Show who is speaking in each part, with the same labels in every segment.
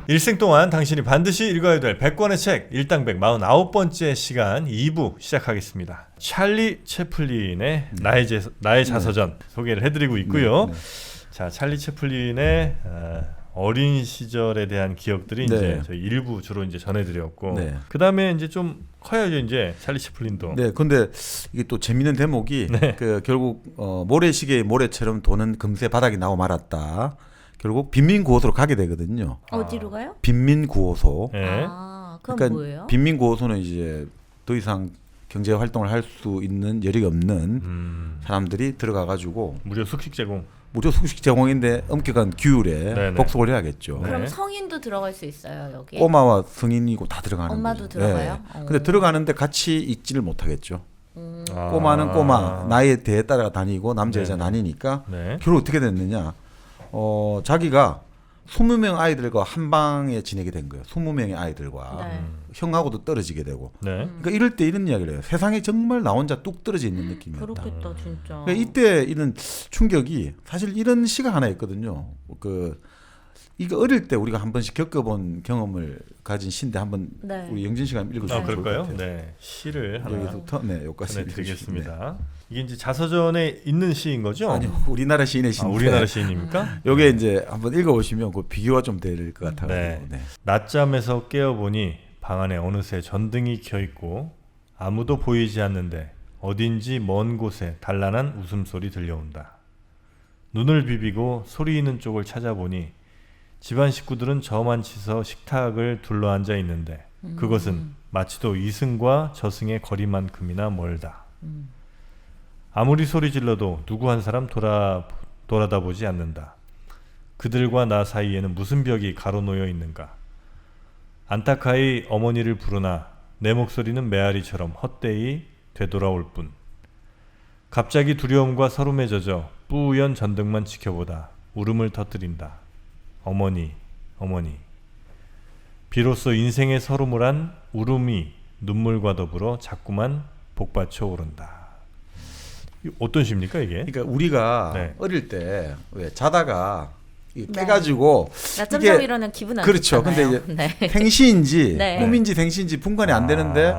Speaker 1: 일생 동안 당신이 반드시 읽어야 될 100권의 책 일당백 49번째 시간 2부 시작하겠습니다. 찰리 채플린의 나의 자서전 소개를 해드리고 있고요. 자, 찰리 채플린의 어린 시절에 대한 기억들이 이제 저희 일부 주로 이제 전해드렸고, 그 다음에 이제 좀 커야죠 이제 찰리 채플린도.
Speaker 2: 네, 근데 이게 또 재밌는 대목이 그 결국 모래시계의 모래처럼 돈은 금세 바닥이 나고 말았다. 결국 빈민구호소로 가게 되거든요.
Speaker 3: 어디로 가요?
Speaker 2: 빈민구호소.
Speaker 1: 네.
Speaker 3: 아, 그건
Speaker 2: 그러니까
Speaker 3: 뭐예요?
Speaker 2: 빈민구호소는 이제 더 이상 경제 활동을 할 수 있는 여력이 없는 사람들이 들어가가지고
Speaker 1: 무료 숙식 제공.
Speaker 2: 무료 숙식 제공인데 엄격한 규율에 복속을 해야겠죠.
Speaker 3: 그럼 성인도 들어갈 수 있어요 여기?
Speaker 2: 꼬마와 성인이고 다 들어가는
Speaker 3: 엄마도
Speaker 2: 거죠.
Speaker 3: 들어가요?
Speaker 2: 근데 들어가는데 같이 있지를 못하겠죠. 꼬마는 꼬마 나이에 대해 따라 다니고 남자 여자 나뉘니까 결국 어떻게 됐느냐? 자기가 20명 아이들과 한 방에 지내게 된 거예요. 20명의 아이들과 형하고도 떨어지게 되고. 그러니까 이럴 때 이런 이야기를 해요. 세상에 정말 나 혼자 뚝 떨어져 있는 느낌이었다.
Speaker 3: 그렇겠다 진짜.
Speaker 2: 그러니까 이때 이런 충격이 사실 이런 시가 하나 있거든요. 이거 어릴 때 우리가 한 번씩 겪어본 경험을 가진 시인데 한번 우리 영진 씨가 읽어주시면 좋을 것
Speaker 1: 그럴까요?
Speaker 2: 같아요.
Speaker 1: 네, 시를 하나
Speaker 2: 여기부터 여기까지
Speaker 1: 드리겠습니다. 이게 이제 자서전에 있는 시인 거죠?
Speaker 2: 아니요, 우리나라 시인의 시인데.
Speaker 1: 우리나라 시인입니까?
Speaker 2: 요게 이제 한번 읽어보시면 그 비교가 좀 될 것 같아요.
Speaker 1: 낮잠에서 깨어보니 방 안에 어느새 전등이 켜있고 아무도 보이지 않는데 어딘지 먼 곳에 단란한 웃음소리 들려온다. 눈을 비비고 소리 있는 쪽을 찾아보니 집안 식구들은 저만 치서 식탁을 둘러앉아 있는데 그것은 마치도 이승과 저승의 거리만큼이나 멀다. 아무리 소리 질러도 누구 한 사람 돌아다보지 않는다. 그들과 나 사이에는 무슨 벽이 가로놓여 있는가. 안타까이 어머니를 부르나 내 목소리는 메아리처럼 헛되이 되돌아올 뿐. 갑자기 두려움과 서름에 젖어 뿌연 전등만 지켜보다 울음을 터뜨린다. 어머니, 어머니. 비로소 인생의 서름을 한 울음이 눈물과 더불어 자꾸만 복받쳐 오른다. 어떤 시입니까 이게?
Speaker 2: 그러니까 우리가 어릴 때 왜 자다가 깨가지고
Speaker 3: 낮잠 자고 일어나면 기분 안
Speaker 2: 그렇죠.
Speaker 3: 좋잖아요.
Speaker 2: 근데 이제 생시인지 꿈인지 생시인지 분간이 안 되는데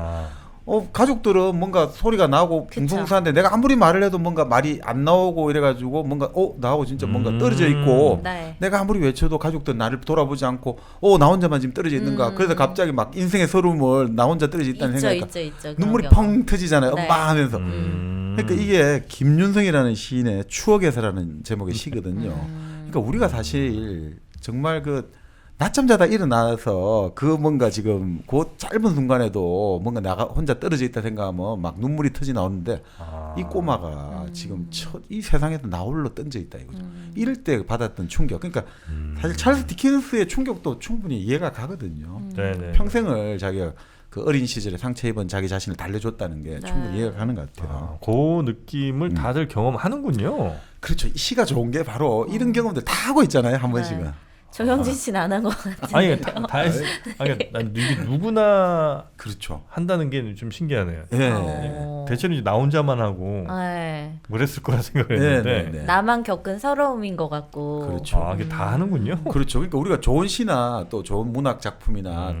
Speaker 2: 가족들은 뭔가 소리가 나고 붕붕사는데 내가 아무리 말을 해도 뭔가 말이 안 나오고 이래가지고 뭔가 나하고 진짜 뭔가 떨어져 있고 내가 아무리 외쳐도 가족들은 나를 돌아보지 않고 나 혼자만 지금 떨어져 있는가. 그래서 갑자기 막 인생의 서름을 나 혼자 떨어져 있다는 생각이니까 눈물이 펑 터지잖아요. 엄마 하면서. 그러니까 이게 김윤성이라는 시인의 추억에서라는 제목의 시거든요. 그러니까 우리가 사실 정말 낮잠 자다 일어나서 뭔가 지금 그 짧은 순간에도 뭔가 내가 혼자 떨어져 있다 생각하면 막 눈물이 터지 나오는데 이 꼬마가 지금 이 세상에도 나 홀로 던져 있다 이거죠. 이럴 때 받았던 충격. 그러니까 사실 찰스 디킨스의 충격도 충분히 이해가 가거든요. 평생을 자기가 그 어린 시절에 상처 입은 자기 자신을 달래줬다는 게 충분히 이해가 가는 것 같아요.
Speaker 1: 그 느낌을 다들 경험하는군요.
Speaker 2: 그렇죠. 이 시가 좋은 게 바로 이런 경험들 다 하고 있잖아요. 한 번씩은.
Speaker 3: 정영진 씨는 안 한 것 같은데.
Speaker 1: 아니, 난 이게 누구나
Speaker 2: 그렇죠.
Speaker 1: 한다는 게 좀 신기하네요. 대체로 이제 나 혼자만 하고 그랬을 거라 생각을 했는데
Speaker 3: 나만 겪은 서러움인 것 같고.
Speaker 2: 그렇죠.
Speaker 1: 이게 다 하는군요.
Speaker 2: 그렇죠. 그러니까 우리가 좋은 시나 또 좋은 문학 작품이나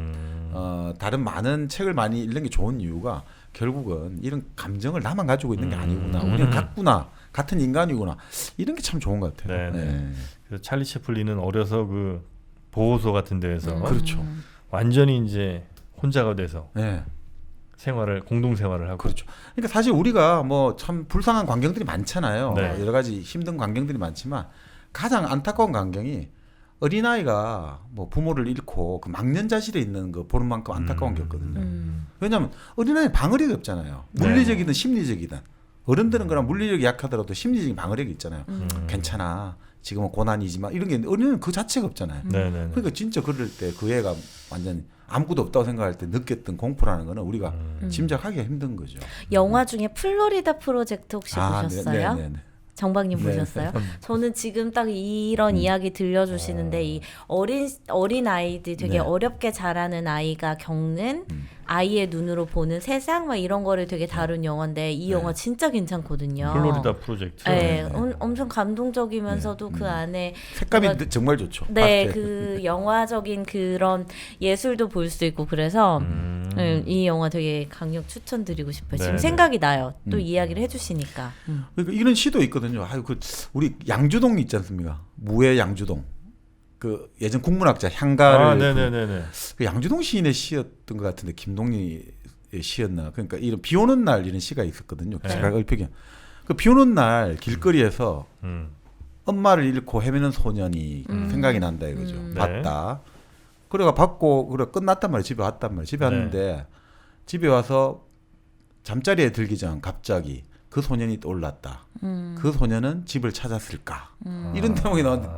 Speaker 2: 다른 많은 책을 많이 읽는 게 좋은 이유가 결국은 이런 감정을 나만 가지고 있는 게 아니구나. 우리는 같구나. 같은 인간이구나. 이런 게 참 좋은 것 같아요.
Speaker 1: 그래서 찰리 채플린은 어려서 그 보호소 같은 데에서
Speaker 2: 그렇죠.
Speaker 1: 완전히 이제 혼자가 돼서 공동 생활을 하고.
Speaker 2: 그렇죠. 그러니까 사실 우리가 뭐 참 불쌍한 광경들이 많잖아요. 여러 가지 힘든 광경들이 많지만 가장 안타까운 광경이 어린아이가 뭐 부모를 잃고 그 망년자실에 있는 거 보는 만큼 안타까운 게 없거든요. 왜냐하면 어린아이는 방어력이 없잖아요. 물리적이든 심리적이든. 어른들은 그런 물리력이 약하더라도 심리적인 방어력이 있잖아요. 괜찮아. 지금은 고난이지만 이런 게 어린이는 그 자체가 없잖아요. 그러니까 진짜 그럴 때 그 애가 완전 아무것도 없다고 생각할 때 느꼈던 공포라는 거는 우리가 짐작하기가 힘든 거죠.
Speaker 3: 영화 중에 플로리다 프로젝트 혹시 보셨어요? 정박님
Speaker 2: 네.
Speaker 3: 보셨어요? 저는 지금 딱 이런 이야기 들려주시는데 이 어린 아이들 되게
Speaker 2: 네.
Speaker 3: 어렵게 자라는 아이가 겪는 아이의 눈으로 보는 세상 막 이런 거를 되게 다룬 영화인데 이 영화 진짜 괜찮거든요.
Speaker 1: 플로리다 프로젝트.
Speaker 3: 네, 엄청 감동적이면서도 그 안에
Speaker 2: 색감이 정말 좋죠.
Speaker 3: 네,
Speaker 2: 파스텔.
Speaker 3: 그 영화적인 그런 예술도 볼 수 있고 그래서 이 영화 되게 강력 추천드리고 싶어요. 지금
Speaker 1: 네네.
Speaker 3: 생각이 나요. 또 이야기를 해주시니까.
Speaker 2: 그러니까 이런 시도 있거든요. 아유, 그 우리 양주동 있지 않습니까? 무의 양주동. 그 예전 국문학자 향가를
Speaker 1: 네네네네.
Speaker 2: 그 양주동 시인의 시였던 것 같은데 김동리의 시였나. 그러니까 이런 비 오는 날 이런 시가 있었거든요.
Speaker 1: 네.
Speaker 2: 제가 얼핏 그 비 오는 날 길거리에서 엄마를 잃고 헤매는 소년이 생각이 난다 이거죠.
Speaker 1: 네.
Speaker 2: 봤다. 그래가 받고 그래 끝났단 말이에요. 집에 왔단 말이에요. 집에
Speaker 1: 네.
Speaker 2: 왔는데 집에 와서 잠자리에 들기 전 갑자기 그 소년이 떠올랐다. 그 소년은 집을 찾았을까? 이런 대목이 나왔는데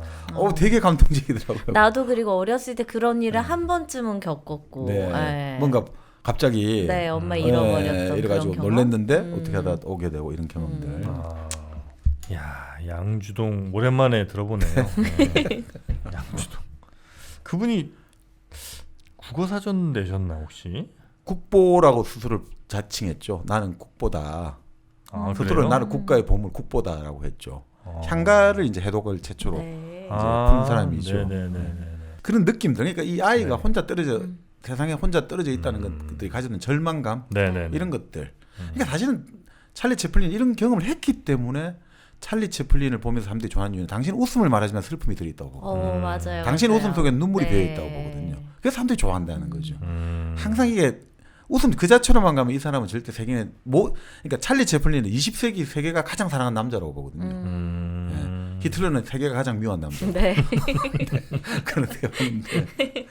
Speaker 2: 되게 감동적이더라고요.
Speaker 3: 나도 그리고 어렸을 때 그런 일을 한 번쯤은 겪었고
Speaker 2: 네.
Speaker 3: 네.
Speaker 2: 뭔가 갑자기
Speaker 3: 네, 엄마 잃어버렸던
Speaker 2: 이래가지고
Speaker 3: 그런 경험?
Speaker 2: 놀랬는데 어떻게 하다 오게 되고 이런 경험들.
Speaker 1: 야, 양주동 오랜만에 들어보네요. 네. 양주동. 그분이 국어사전 내셨나 혹시?
Speaker 2: 국보라고 스스로 자칭했죠. 나는 국보다. 스스로
Speaker 1: 그래요?
Speaker 2: 나는 국가의 보물 국보다라고 했죠. 향가를 이제 해독을 최초로
Speaker 3: 네.
Speaker 2: 푼 사람이죠.
Speaker 1: 네네네.
Speaker 2: 그런 느낌들. 그러니까 이 아이가
Speaker 1: 네.
Speaker 2: 혼자 떨어져 세상에 혼자 떨어져 있다는 것들이 가지는 절망감
Speaker 1: 네네.
Speaker 2: 이런 것들. 그러니까 사실은 찰리 채플린 이런 경험을 했기 때문에 찰리 채플린을 보면서 사람들이 좋아하는 이유는 당신 웃음을 말하지만 슬픔이 들어있다고 보거든요.
Speaker 3: 맞아요.
Speaker 2: 당신
Speaker 3: 맞아요.
Speaker 2: 웃음 속에 눈물이
Speaker 3: 네.
Speaker 2: 배어있다고 보거든요. 그래서 사람들이 좋아한다는 거죠. 항상 이게 웃음 그 자체로만 가면 이 사람은 절대 세계에 그러니까 찰리 채플린은 20세기 세계가 가장 사랑한 남자라고 보거든요. 네. 히틀러는 세계가 가장 미워한 남자.
Speaker 3: 네.
Speaker 2: 그런 대화인데.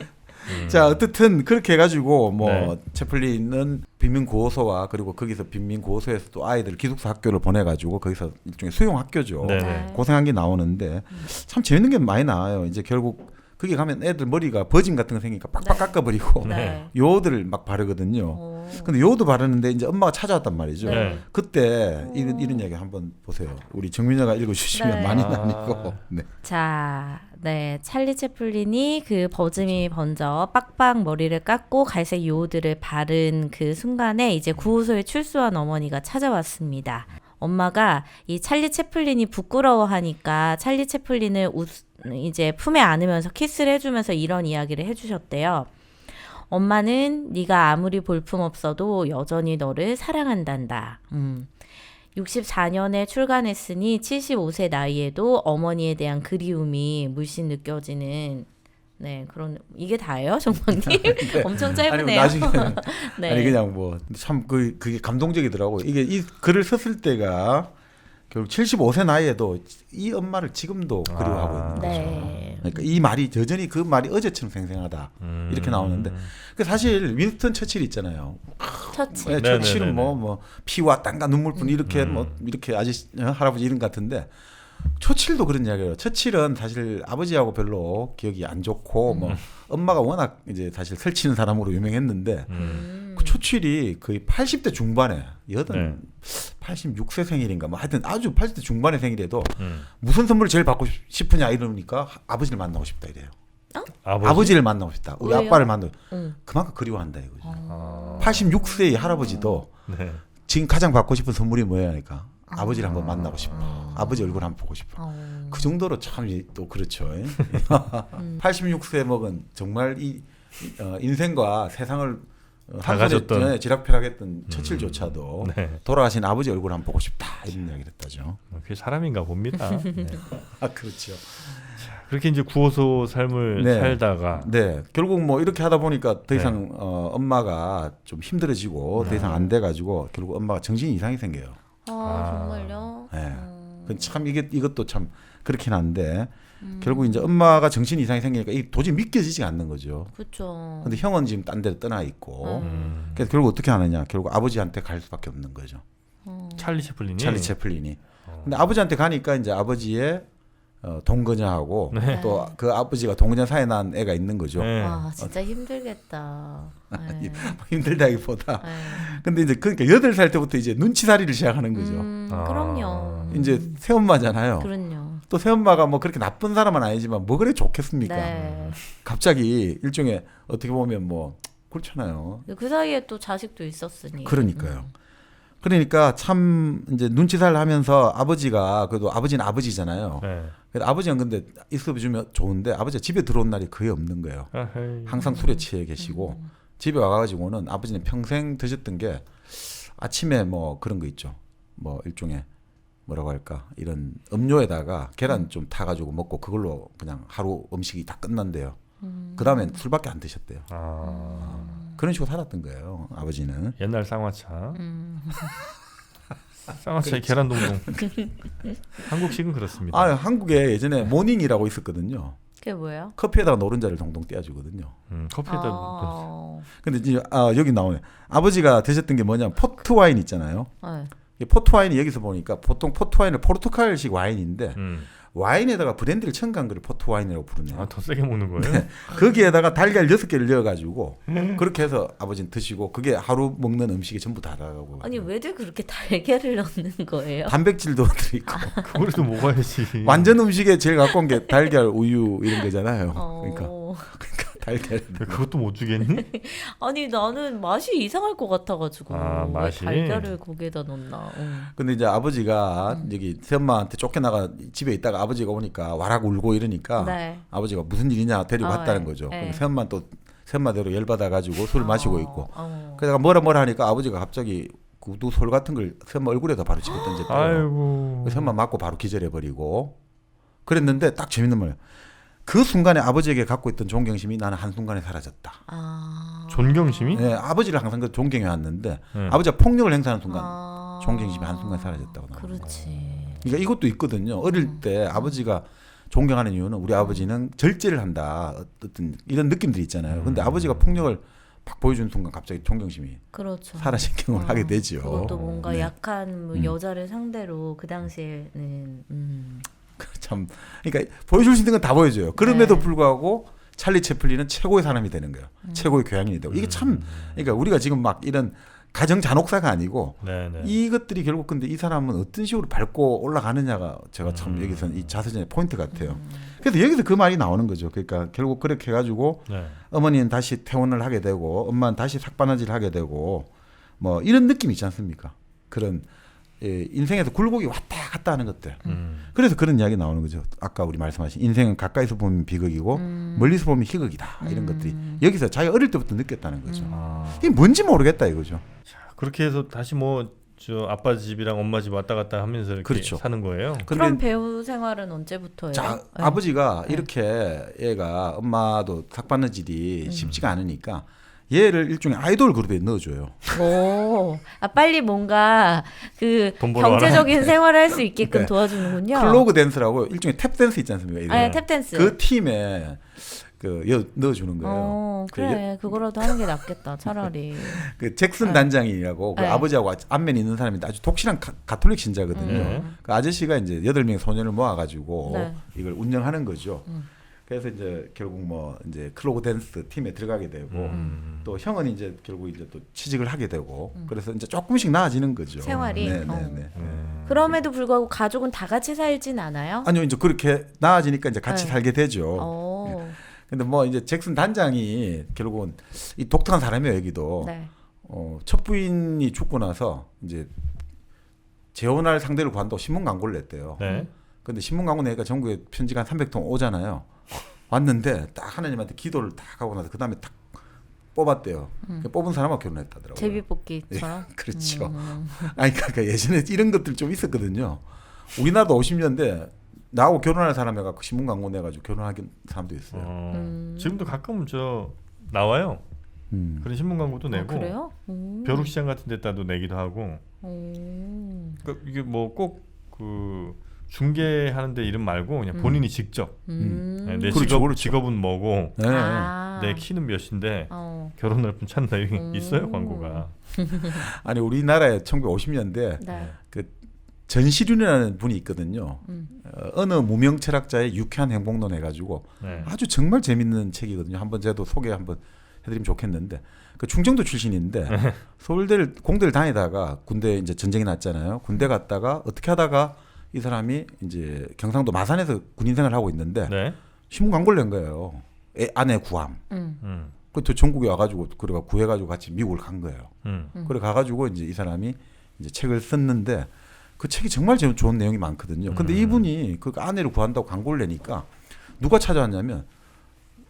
Speaker 2: 자 어쨌든 그렇게 해가지고 뭐
Speaker 1: 네.
Speaker 2: 채플린은 빈민 구호소와 그리고 거기서 빈민 구호소에서 또 아이들 기숙사 학교를 보내가지고 거기서 일종의 수용 학교죠.
Speaker 1: 네네.
Speaker 2: 고생한 게 나오는데 참 재밌는 게 많이 나와요. 이제 결국 거기 가면 애들 머리가 버짐 같은 거 생기니까 빡빡 깎아버리고
Speaker 3: 네.
Speaker 2: 요들을 막 바르거든요. 근데 요도 바르는데 이제 엄마가 찾아왔단 말이죠.
Speaker 1: 네.
Speaker 2: 그때 이런 이야기 한번 보세요. 우리 정민아가 읽어주시면
Speaker 3: 네.
Speaker 2: 많이 나니고. 네.
Speaker 3: 자, 네, 찰리 채플린이 그 버짐이 먼저 빡빡 머리를 깎고 갈색 요오드를 바른 그 순간에 이제 구호소에 출소한 어머니가 찾아왔습니다. 엄마가 이 찰리 채플린이 부끄러워하니까 찰리 채플린을 이제 품에 안으면서 키스를 해주면서 이런 이야기를 해주셨대요. 엄마는 네가 아무리 볼품없어도 여전히 너를 사랑한단다. 64년에 출간했으니 75세 나이에도 어머니에 대한 그리움이 물씬 느껴지는 그런 이게 다예요, 정박님? 엄청 짧으네요.
Speaker 2: 아니, 나중에
Speaker 3: 네.
Speaker 2: 아니 그냥 뭐 참 그게 감동적이더라고요. 이게 이 글을 썼을 때가 결국 75세 나이에도 이 엄마를 지금도 그리워하고 있는 거죠.
Speaker 3: 네.
Speaker 2: 그러니까 이 말이 여전히 그 말이 어제처럼 생생하다 이렇게 나오는데 그 사실 윈스턴 처칠 있잖아요.
Speaker 3: 처칠.
Speaker 2: 네, 처칠은 뭐 피와 땀과 눈물뿐 이렇게 뭐 이렇게 아저씨 할아버지 이름 같은데 처칠도 그런 이야기예요. 처칠은 사실 아버지하고 별로 기억이 안 좋고 뭐 엄마가 워낙 이제 사실 설치는 사람으로 유명했는데 그 처칠이 거의 80대 중반에 86세 생일인가 뭐 하여튼 아주 80대 중반의 생일에도 무슨 선물을 제일 받고 싶으냐 이러니까 아버지를 만나고 싶다 이래요. 아버지를 만나고 싶다. 우리
Speaker 3: 왜요?
Speaker 2: 아빠를 만나고 그만큼 그리워한다 이거죠. 86세의 할아버지도
Speaker 1: 네.
Speaker 2: 지금 가장 받고 싶은 선물이 뭐야 하니까 아버지를 한번 만나고 싶어. 아버지 얼굴 한번 보고 싶어. 그 정도로 참 또 그렇죠. 86세 먹은 정말 이 인생과 세상을
Speaker 1: 다 가졌던
Speaker 2: 지락펴락했던 처칠조차도
Speaker 1: 네.
Speaker 2: 돌아가신 아버지 얼굴 한번 보고 싶다 이런 이야기를 했다죠.
Speaker 1: 그게 사람인가 봅니다. 네.
Speaker 2: 그렇죠.
Speaker 1: 그렇게 이제 구호소 삶을
Speaker 2: 네.
Speaker 1: 살다가
Speaker 2: 네, 결국 뭐 이렇게 하다 보니까 더 이상 엄마가 좀 힘들어지고 더 이상 안 돼가지고 결국 엄마가 정신 이상이 생겨요.
Speaker 3: 정말요?
Speaker 2: 네. 참 이것도 참 그렇긴 한데 결국 이제 엄마가 정신 이상이 생기니까 이게 도저히 믿겨지지 않는 거죠.
Speaker 3: 그렇죠.
Speaker 2: 근데 형은 지금 딴 데로 떠나 있고 그래서 결국 어떻게 하느냐? 결국 아버지한테 갈 수밖에 없는 거죠.
Speaker 1: 찰리 채플린이
Speaker 2: 찰리 채플린이. 근데 아버지한테 가니까 이제 아버지의 동거녀하고
Speaker 1: 네.
Speaker 2: 또 그 아버지가 동거녀 사이에 난 애가 있는 거죠.
Speaker 1: 네.
Speaker 3: 아 진짜 힘들겠다. 네.
Speaker 2: 힘들다기보다.
Speaker 3: 네.
Speaker 2: 근데 이제 그러니까 8살 때부터 이제 눈치살이를 시작하는 거죠.
Speaker 3: 그럼요.
Speaker 2: 이제 새엄마잖아요.
Speaker 3: 그럼요.
Speaker 2: 또 새엄마가 뭐 그렇게 나쁜 사람은 아니지만 뭐 그래 좋겠습니까?
Speaker 3: 네.
Speaker 2: 갑자기 일종의 어떻게 보면 뭐 그렇잖아요.
Speaker 3: 그 사이에 또 자식도 있었으니.
Speaker 2: 그러니까요. 그러니까 참 이제 눈치살 하면서 아버지가 그래도 아버지는 아버지잖아요.
Speaker 1: 네.
Speaker 2: 그래서 아버지는 근데 있어주면 좋은데 아버지가 집에 들어온 날이 거의 없는 거예요.
Speaker 1: 아헤이.
Speaker 2: 항상 술에 취해 계시고 집에 와가지고는 아버지는 평생 드셨던 게 아침에 뭐 그런 거 있죠. 뭐 일종의 뭐라고 할까 이런 음료에다가 계란 좀 타가지고 먹고 그걸로 그냥 하루 음식이 다 끝난대요. 그 다음엔 술밖에 안 드셨대요. 그런 식으로 살았던 거예요. 아버지는.
Speaker 1: 옛날 쌍화차. 쌍화차에 계란 동동. 한국식은 그렇습니다.
Speaker 2: 아 한국에 예전에 모닝이라고 있었거든요.
Speaker 3: 그게 뭐예요?
Speaker 2: 커피에다가 노른자를 동동 떼어주거든요.
Speaker 1: 커피에다
Speaker 2: 근데 이제 여기 나오네. 아버지가 드셨던 게 뭐냐면 포트 와인 있잖아요.
Speaker 3: 네.
Speaker 2: 이 포트 와인이 여기서 보니까 보통 포트 와인은 포르투갈식 와인인데 와인에다가 브랜디를 첨가한 거를 포트 와인이라고 부르네요.
Speaker 1: 더 세게 먹는 거예요?
Speaker 2: 거기에다가 달걀 6개를 넣어가지고 그렇게 해서 아버지는 드시고 그게 하루 먹는 음식이 전부 다라고.
Speaker 3: 아니 왜들 그렇게 달걀을 넣는 거예요?
Speaker 2: 단백질도 들어있고.
Speaker 1: 그거라도 먹어야지.
Speaker 2: 완전 음식에 제일 갖고 온 게 달걀, 우유 이런 거잖아요. 그러니까 달걀.
Speaker 1: 그것도 못 주겠니?
Speaker 3: 아니 나는 맛이 이상할 것 같아가지고
Speaker 1: 맛이?
Speaker 3: 왜 달걀을 거기에다 넣나.
Speaker 2: 근데 이제 아버지가 여기 새엄마한테 쫓겨나가 집에 있다가 아버지가 오니까 와락 울고 이러니까
Speaker 3: 네.
Speaker 2: 아버지가 무슨 일이냐 데리고 왔다는
Speaker 3: 네.
Speaker 2: 거죠.
Speaker 3: 네.
Speaker 2: 새엄마 또 새엄마대로 열받아가지고 술 마시고 있고.
Speaker 3: 어.
Speaker 2: 그러다가 뭐라 하니까 아버지가 갑자기 구두솔 같은 걸 새엄마 얼굴에다 바로 집어 던졌대요.
Speaker 1: 아이고.
Speaker 2: 새엄마 맞고 바로 기절해버리고. 그랬는데 딱 재밌는 말이에요. 그 순간에 아버지에게 갖고 있던 존경심이 나는 한순간에 사라졌다.
Speaker 1: 존경심이?
Speaker 2: 네, 아버지를 항상 그 존경해왔는데 아버지가 폭력을 행사하는 순간 존경심이 한순간에 사라졌다고 나와요.
Speaker 3: 그렇지.
Speaker 2: 그러니까 이것도 있거든요. 어릴 때 아버지가 존경하는 이유는 우리 아버지는 절제를 한다. 어떤 이런 느낌들이 있잖아요. 근데 아버지가 폭력을 팍 보여준 순간 갑자기 존경심이
Speaker 3: 그렇죠.
Speaker 2: 사라진 경험을 하게 되죠.
Speaker 3: 그것도 뭔가
Speaker 2: 네.
Speaker 3: 약한 뭐 여자를 상대로 그 당시에는
Speaker 2: 참 그러니까 보여줄 수 있는 건 다 보여줘요. 그럼에도
Speaker 3: 네.
Speaker 2: 불구하고 찰리 채플린은 최고의 사람이 되는 거예요. 최고의 교양인이 되고 이게 참 그러니까 우리가 지금 막 이런 가정 잔혹사가 아니고
Speaker 1: 네네.
Speaker 2: 이것들이 결국 근데 이 사람은 어떤 식으로 밟고 올라가느냐가 제가 참 여기서는 이 자서전의 포인트 같아요. 그래서 여기서 그 말이 나오는 거죠. 그러니까 결국 그렇게 해가지고
Speaker 1: 네.
Speaker 2: 어머니는 다시 퇴원을 하게 되고 엄마는 다시 삭바느질을 하게 되고 뭐 이런 느낌이 있지 않습니까? 그런 인생에서 굴곡이 왔다 갔다 하는 것들. 그래서 그런 이야기 나오는 거죠. 아까 우리 말씀하신 인생은 가까이서 보면 비극이고 멀리서 보면 희극이다. 이런 것들이 여기서 자기 어릴 때부터 느꼈다는 거죠. 이게 뭔지 모르겠다 이거죠.
Speaker 1: 그렇게 해서 다시 뭐 저 아빠 집이랑 엄마 집 왔다 갔다 하면서 이렇게
Speaker 2: 그렇죠.
Speaker 1: 사는 거예요.
Speaker 3: 그럼 배우 생활은 언제부터예요?
Speaker 2: 자,
Speaker 3: 네.
Speaker 2: 아버지가 이렇게 얘가 엄마도 삭바느질이 쉽지가 않으니까 얘를 일종의 아이돌 그룹에 넣어줘요.
Speaker 3: 오, 빨리 뭔가 그
Speaker 1: 돈 벌어
Speaker 3: 경제적인 생활을 할 수 있게끔
Speaker 2: 네.
Speaker 3: 도와주는군요.
Speaker 2: 클로그 댄스라고 일종의 탭 댄스 있지 않습니까?
Speaker 3: 아, 탭댄스.
Speaker 2: 그 팀에 넣어주는 거예요.
Speaker 3: 그래, 그거라도 하는 게 낫겠다, 차라리.
Speaker 2: 그 잭슨 단장이라고 그
Speaker 3: 네.
Speaker 2: 아버지하고 안면이 있는 사람인데 아주 독실한 가톨릭 신자거든요.
Speaker 1: 네.
Speaker 2: 그 아저씨가 이제 8명의 소년을 모아가지고
Speaker 3: 네.
Speaker 2: 이걸 운영하는 거죠. 그래서 이제 결국 뭐 이제 클로그 댄스 팀에 들어가게 되고 또 형은 이제 결국 이제 또 취직을 하게 되고 그래서 이제 조금씩 나아지는 거죠.
Speaker 3: 생활이?
Speaker 2: 네.
Speaker 3: 그럼에도 불구하고 가족은 다 같이 살진 않아요?
Speaker 2: 아니요 이제 그렇게 나아지니까 이제 같이
Speaker 3: 네.
Speaker 2: 살게 되죠. 근데 뭐 이제 잭슨 단장이 결국은 이 독특한 사람이에요 여기도.
Speaker 3: 네.
Speaker 2: 첫 부인이 죽고 나서 이제 재혼할 상대를 구한다고 신문 광고를 냈대요.
Speaker 1: 네.
Speaker 2: 근데 신문 광고 내니까 전국에 편지가 한 300통 오잖아요. 왔는데 딱 하나님한테 기도를 딱 하고 나서 그 다음에 딱 뽑았대요. 뽑은 사람하고 결혼했다더라고요.
Speaker 3: 제비뽑기처럼?
Speaker 2: 그렇죠. 아니 그러니까 예전에 이런 것들 좀 있었거든요. 우리나라도 50년대 나하고 결혼할 사람 해갖고 신문 광고 내가지고 결혼하는 사람도 있어요.
Speaker 1: 지금도 가끔 저 나와요. 그런 신문 광고도 내고.
Speaker 3: 그래요?
Speaker 1: 벼룩시장 같은 데다도 내기도 하고. 그러니까 이게 뭐 꼭 그 중개하는데 이름 말고 그냥 본인이 직접 네, 내
Speaker 2: 그렇죠.
Speaker 1: 직업은 뭐고
Speaker 2: 네.
Speaker 1: 내 키는 몇인데 결혼할 분 찾나 있어요 광고가.
Speaker 2: 아니 우리나라에 1950년대
Speaker 3: 네.
Speaker 2: 그 전시륜이라는 분이 있거든요. 어느 무명 철학자의 유쾌한 행복론 해가지고
Speaker 1: 네.
Speaker 2: 아주 정말 재밌는 책이거든요. 한번 제도 소개 한번 해드리면 좋겠는데 그 충청도 출신인데 서울대를 공대를 다니다가 군대 이제 전쟁이 났잖아요. 군대 갔다가 어떻게 하다가 이 사람이 이제 경상도 마산에서 군인 생활을 하고 있는데
Speaker 1: 네.
Speaker 2: 신문 광고를 낸 거예요. 아내 구함. 그 전국에 와가지고 그래가 구해가지고 같이 미국을 간 거예요. 그래 가가지고 이제 이 사람이 이제 책을 썼는데 그 책이 정말 좋은 내용이 많거든요. 근데 이분이 그 아내를 구한다고 광고를 내니까 누가 찾아왔냐면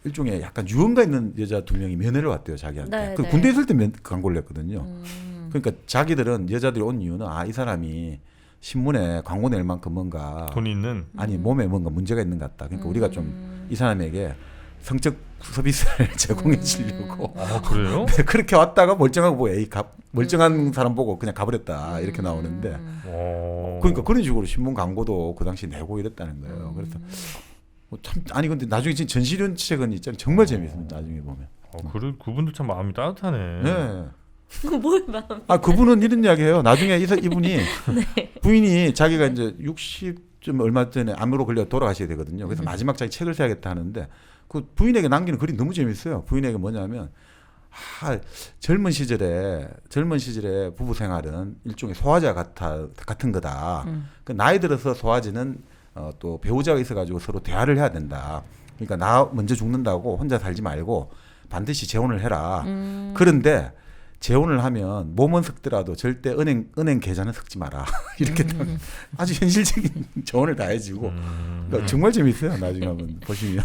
Speaker 2: 일종의 약간 유언가 있는 여자 2명이 면회를 왔대요, 자기한테.
Speaker 3: 네,
Speaker 2: 그
Speaker 3: 네.
Speaker 2: 군대 있을 때 광고를 냈거든요. 그러니까 자기들은 여자들이 온 이유는 이 사람이 신문에 광고 낼 만큼 뭔가
Speaker 1: 돈 있는.
Speaker 2: 아니 몸에 뭔가 문제가 있는 것 같다. 그러니까 우리가 좀 이 사람에게 성적 서비스를 제공해 주려고
Speaker 1: 그래요?
Speaker 2: 네, 그렇게 왔다가 멀쩡하고 뭐 멀쩡한 사람 보고 그냥 가버렸다 이렇게 나오는데 그러니까 그런 식으로 신문 광고도 그 당시 내고 이랬다는 거예요. 그래서 참 아니 근데 나중에 진짜 전시련 책은 있잖아요. 정말 재밌습니다. 나중에 보면.
Speaker 1: 그래 그분도 참 마음이 따뜻하네.
Speaker 2: 네.
Speaker 3: 뭘 마음?
Speaker 2: 그분은 이런 이야기해요. 나중에 이분이 부인이 자기가 이제 60좀 얼마 전에 암으로 걸려 돌아가셔야 되거든요. 그래서 마지막 자기 책을 써야겠다 하는데 그 부인에게 남기는 글이 너무 재밌어요. 부인에게 뭐냐면 젊은 시절에 부부 생활은 일종의 소화제 같은 거다. 그 나이 들어서 소화제는 또 배우자가 있어가지고 서로 대화를 해야 된다. 그러니까 나 먼저 죽는다고 혼자 살지 말고 반드시 재혼을 해라. 그런데 재혼을 하면 몸은 섞더라도 절대 은행 계좌는 섞지 마라. 이렇게 아주 현실적인 조언을 다 해주고 그러니까 정말 재밌어요. 나중에 한번 보시면.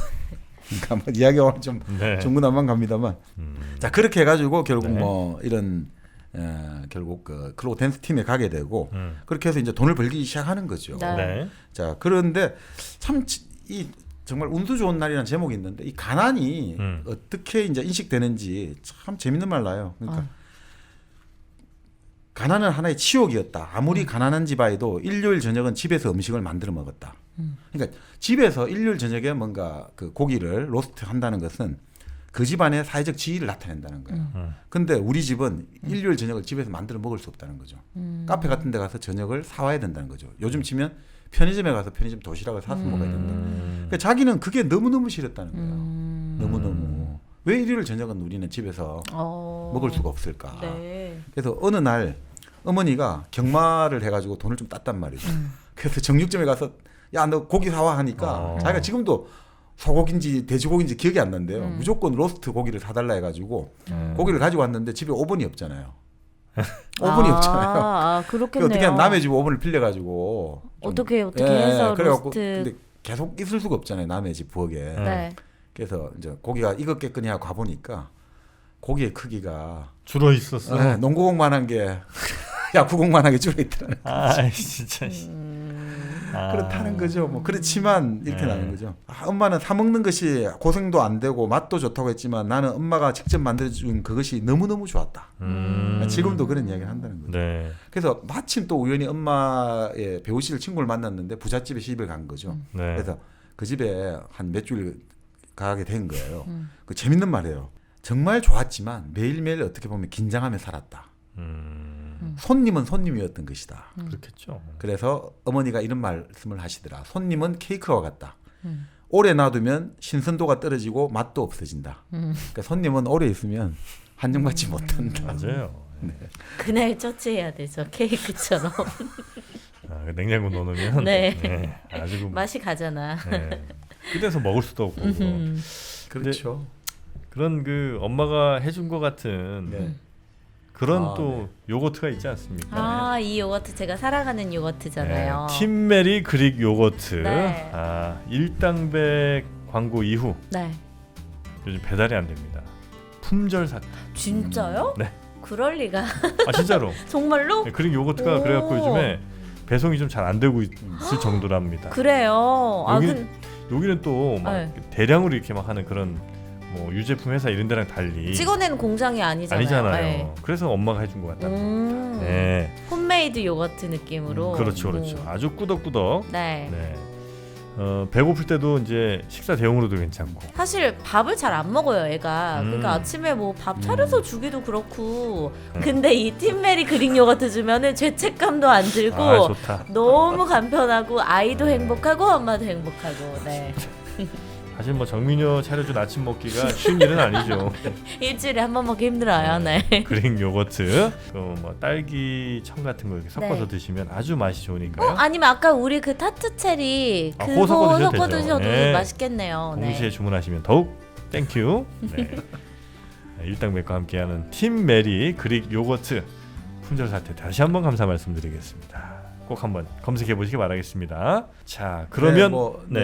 Speaker 2: 그러니까 한번 이야기가 좀 중구난방 갑니다만. 자 그렇게 해가지고 결국 뭐 이런 결국 그 클로우 댄스 팀에 가게 되고 그렇게 해서 이제 돈을 벌기 시작하는 거죠.
Speaker 1: 네.
Speaker 2: 자 그런데 참 이 정말 운수 좋은 날이라는 제목이 있는데 이 가난이 어떻게 이제 인식되는지 참 재밌는 말 나요. 그러니까 가난은 하나의 치욕이었다. 아무리 가난한 집 아이도 일요일 저녁은 집에서 음식을 만들어 먹었다. 그러니까 집에서 일요일 저녁에 뭔가 그 고기를 로스트 한다는 것은 그 집안의 사회적 지위를 나타낸다는 거예요. 근데 우리 집은 일요일 저녁을 집에서 만들어 먹을 수 없다는 거죠. 카페 같은 데 가서 저녁을 사와야 된다는 거죠. 요즘 치면 편의점에 가서 편의점 도시락을 사서 먹어야 된다. 그러니까 자기는 그게 너무너무 싫었다는 거예요. 너무너무. 왜 일요일 저녁은 우리는 집에서 먹을 수가 없을까.
Speaker 3: 네.
Speaker 2: 그래서 어느 날 어머니가 경마를 해가지고 돈을 좀 땄단 말이죠. 그래서 정육점에 가서 야 너 고기 사와 하니까 자기가 지금도 소고기인지 돼지고기인지 기억이 안 난대요. 무조건 로스트 고기를 사달라 해가지고 고기를 가지고 왔는데 집에 오븐이 없잖아요. 오븐이 없잖아요.
Speaker 3: 그렇겠네요.
Speaker 2: 어떻게 하면 남의 집 오븐을 빌려가지고
Speaker 3: 어떻게 해서
Speaker 2: 그래갖고
Speaker 3: 로스트.
Speaker 2: 근데 계속 있을 수가 없잖아요. 남의 집 부엌에.
Speaker 3: 네.
Speaker 2: 그래서 이제 고기가 익었겠거니 하고 가보니까 고기의 크기가
Speaker 1: 줄어 있었어.
Speaker 2: 농구공만한 게 야구공만한 게 줄어 있더라고요.
Speaker 1: 아 진짜.
Speaker 2: 그렇다는 거죠. 뭐 그렇지만 이렇게 나는 거죠. 엄마는 사 먹는 것이 고생도 안 되고 맛도 좋다고 했지만 나는 엄마가 직접 만들어준 그것이 너무너무 좋았다. 지금도 그런 이야기를 한다는 거죠.
Speaker 1: 네.
Speaker 2: 그래서 마침 또 우연히 엄마의 배우실 친구를 만났는데 부잣집에 시집을 간 거죠.
Speaker 1: 네.
Speaker 2: 그래서 그 집에 한 몇 주일 가게 된 거예요. 그 재밌는 말이에요. 정말 좋았지만 매일매일 어떻게 보면 긴장하며 살았다. 손님은 손님이었던 것이다.
Speaker 1: 그렇겠죠.
Speaker 2: 그래서 어머니가 이런 말씀을 하시더라. 손님은 케이크와 같다. 오래 놔두면 신선도가 떨어지고 맛도 없어진다. 그러니까 손님은 오래 있으면 한정받지 못한다.
Speaker 1: 맞아요.
Speaker 2: 네.
Speaker 3: 그날 처치해야 되죠. 케이크처럼.
Speaker 1: 냉장고 넣어놓으면
Speaker 3: 네.
Speaker 1: 아주
Speaker 3: 맛이 가잖아.
Speaker 1: 네. 그래서 먹을 수도 없고.
Speaker 2: 그렇죠.
Speaker 1: 그런 그 엄마가 해준 것 같은
Speaker 2: 네.
Speaker 1: 그런 또 요거트가 있지 않습니까?
Speaker 3: 이 요거트 제가 사랑하는 요거트잖아요.
Speaker 1: 네. 팀메리 그릭 요거트.
Speaker 3: 네.
Speaker 1: 일당백 광고 이후
Speaker 3: 네.
Speaker 1: 요즘 배달이 안 됩니다. 품절 사태.
Speaker 3: 진짜요?
Speaker 1: 네.
Speaker 3: 그럴 리가.
Speaker 1: 진짜로.
Speaker 3: 정말로?
Speaker 1: 네, 그릭 요거트가
Speaker 3: 오.
Speaker 1: 그래갖고 요즘에 배송이 좀 잘 안 되고 있을 정도랍니다.
Speaker 3: 그래요.
Speaker 1: 여기는 또 막
Speaker 3: 네.
Speaker 1: 대량으로 이렇게 막 하는 그런 뭐 유제품 회사 이런 데랑 달리
Speaker 3: 찍어내는 공장이 아니잖아요. 네.
Speaker 1: 그래서 엄마가 해준 것 같다. 네.
Speaker 3: 홈메이드 요거트 느낌으로.
Speaker 1: 그렇죠. 아주 꾸덕꾸덕.
Speaker 3: 네.
Speaker 1: 네. 배고플 때도 이제 식사 대용으로도 괜찮고.
Speaker 3: 사실 밥을 잘 안 먹어요, 애가. 그러니까 아침에 뭐 밥 차려서 주기도 그렇고. 근데 이 팀메리 그릭 요거트 주면은 죄책감도 안 들고
Speaker 1: 좋다.
Speaker 3: 너무 간편하고 아이도 행복하고 엄마도 행복하고. 네.
Speaker 1: 사실 뭐 정민여 차려준 아침 먹기가 쉬운 일은 아니죠.
Speaker 3: 일주일에 한 번 먹기 힘들어요. 네.
Speaker 1: 그릭 요거트, 뭐 딸기 청 같은 거 이렇게 섞어서
Speaker 3: 네.
Speaker 1: 드시면 아주 맛이 좋으니까요.
Speaker 3: 아니면 아까 우리 그 타트 체리
Speaker 1: 아,
Speaker 3: 그거
Speaker 1: 그거 섞어
Speaker 3: 섞어
Speaker 1: 드셔도
Speaker 3: 드셔도
Speaker 1: 되죠. 네.
Speaker 3: 맛있겠네요.
Speaker 1: 동시에
Speaker 3: 네.
Speaker 1: 주문하시면 더욱 땡큐. 네. 일당백과 함께하는 팀 메리 그릭 요거트 품절 사태 다시 한번 감사 말씀드리겠습니다. 꼭 한번 검색해 보시기 바라겠습니다. 자, 그러면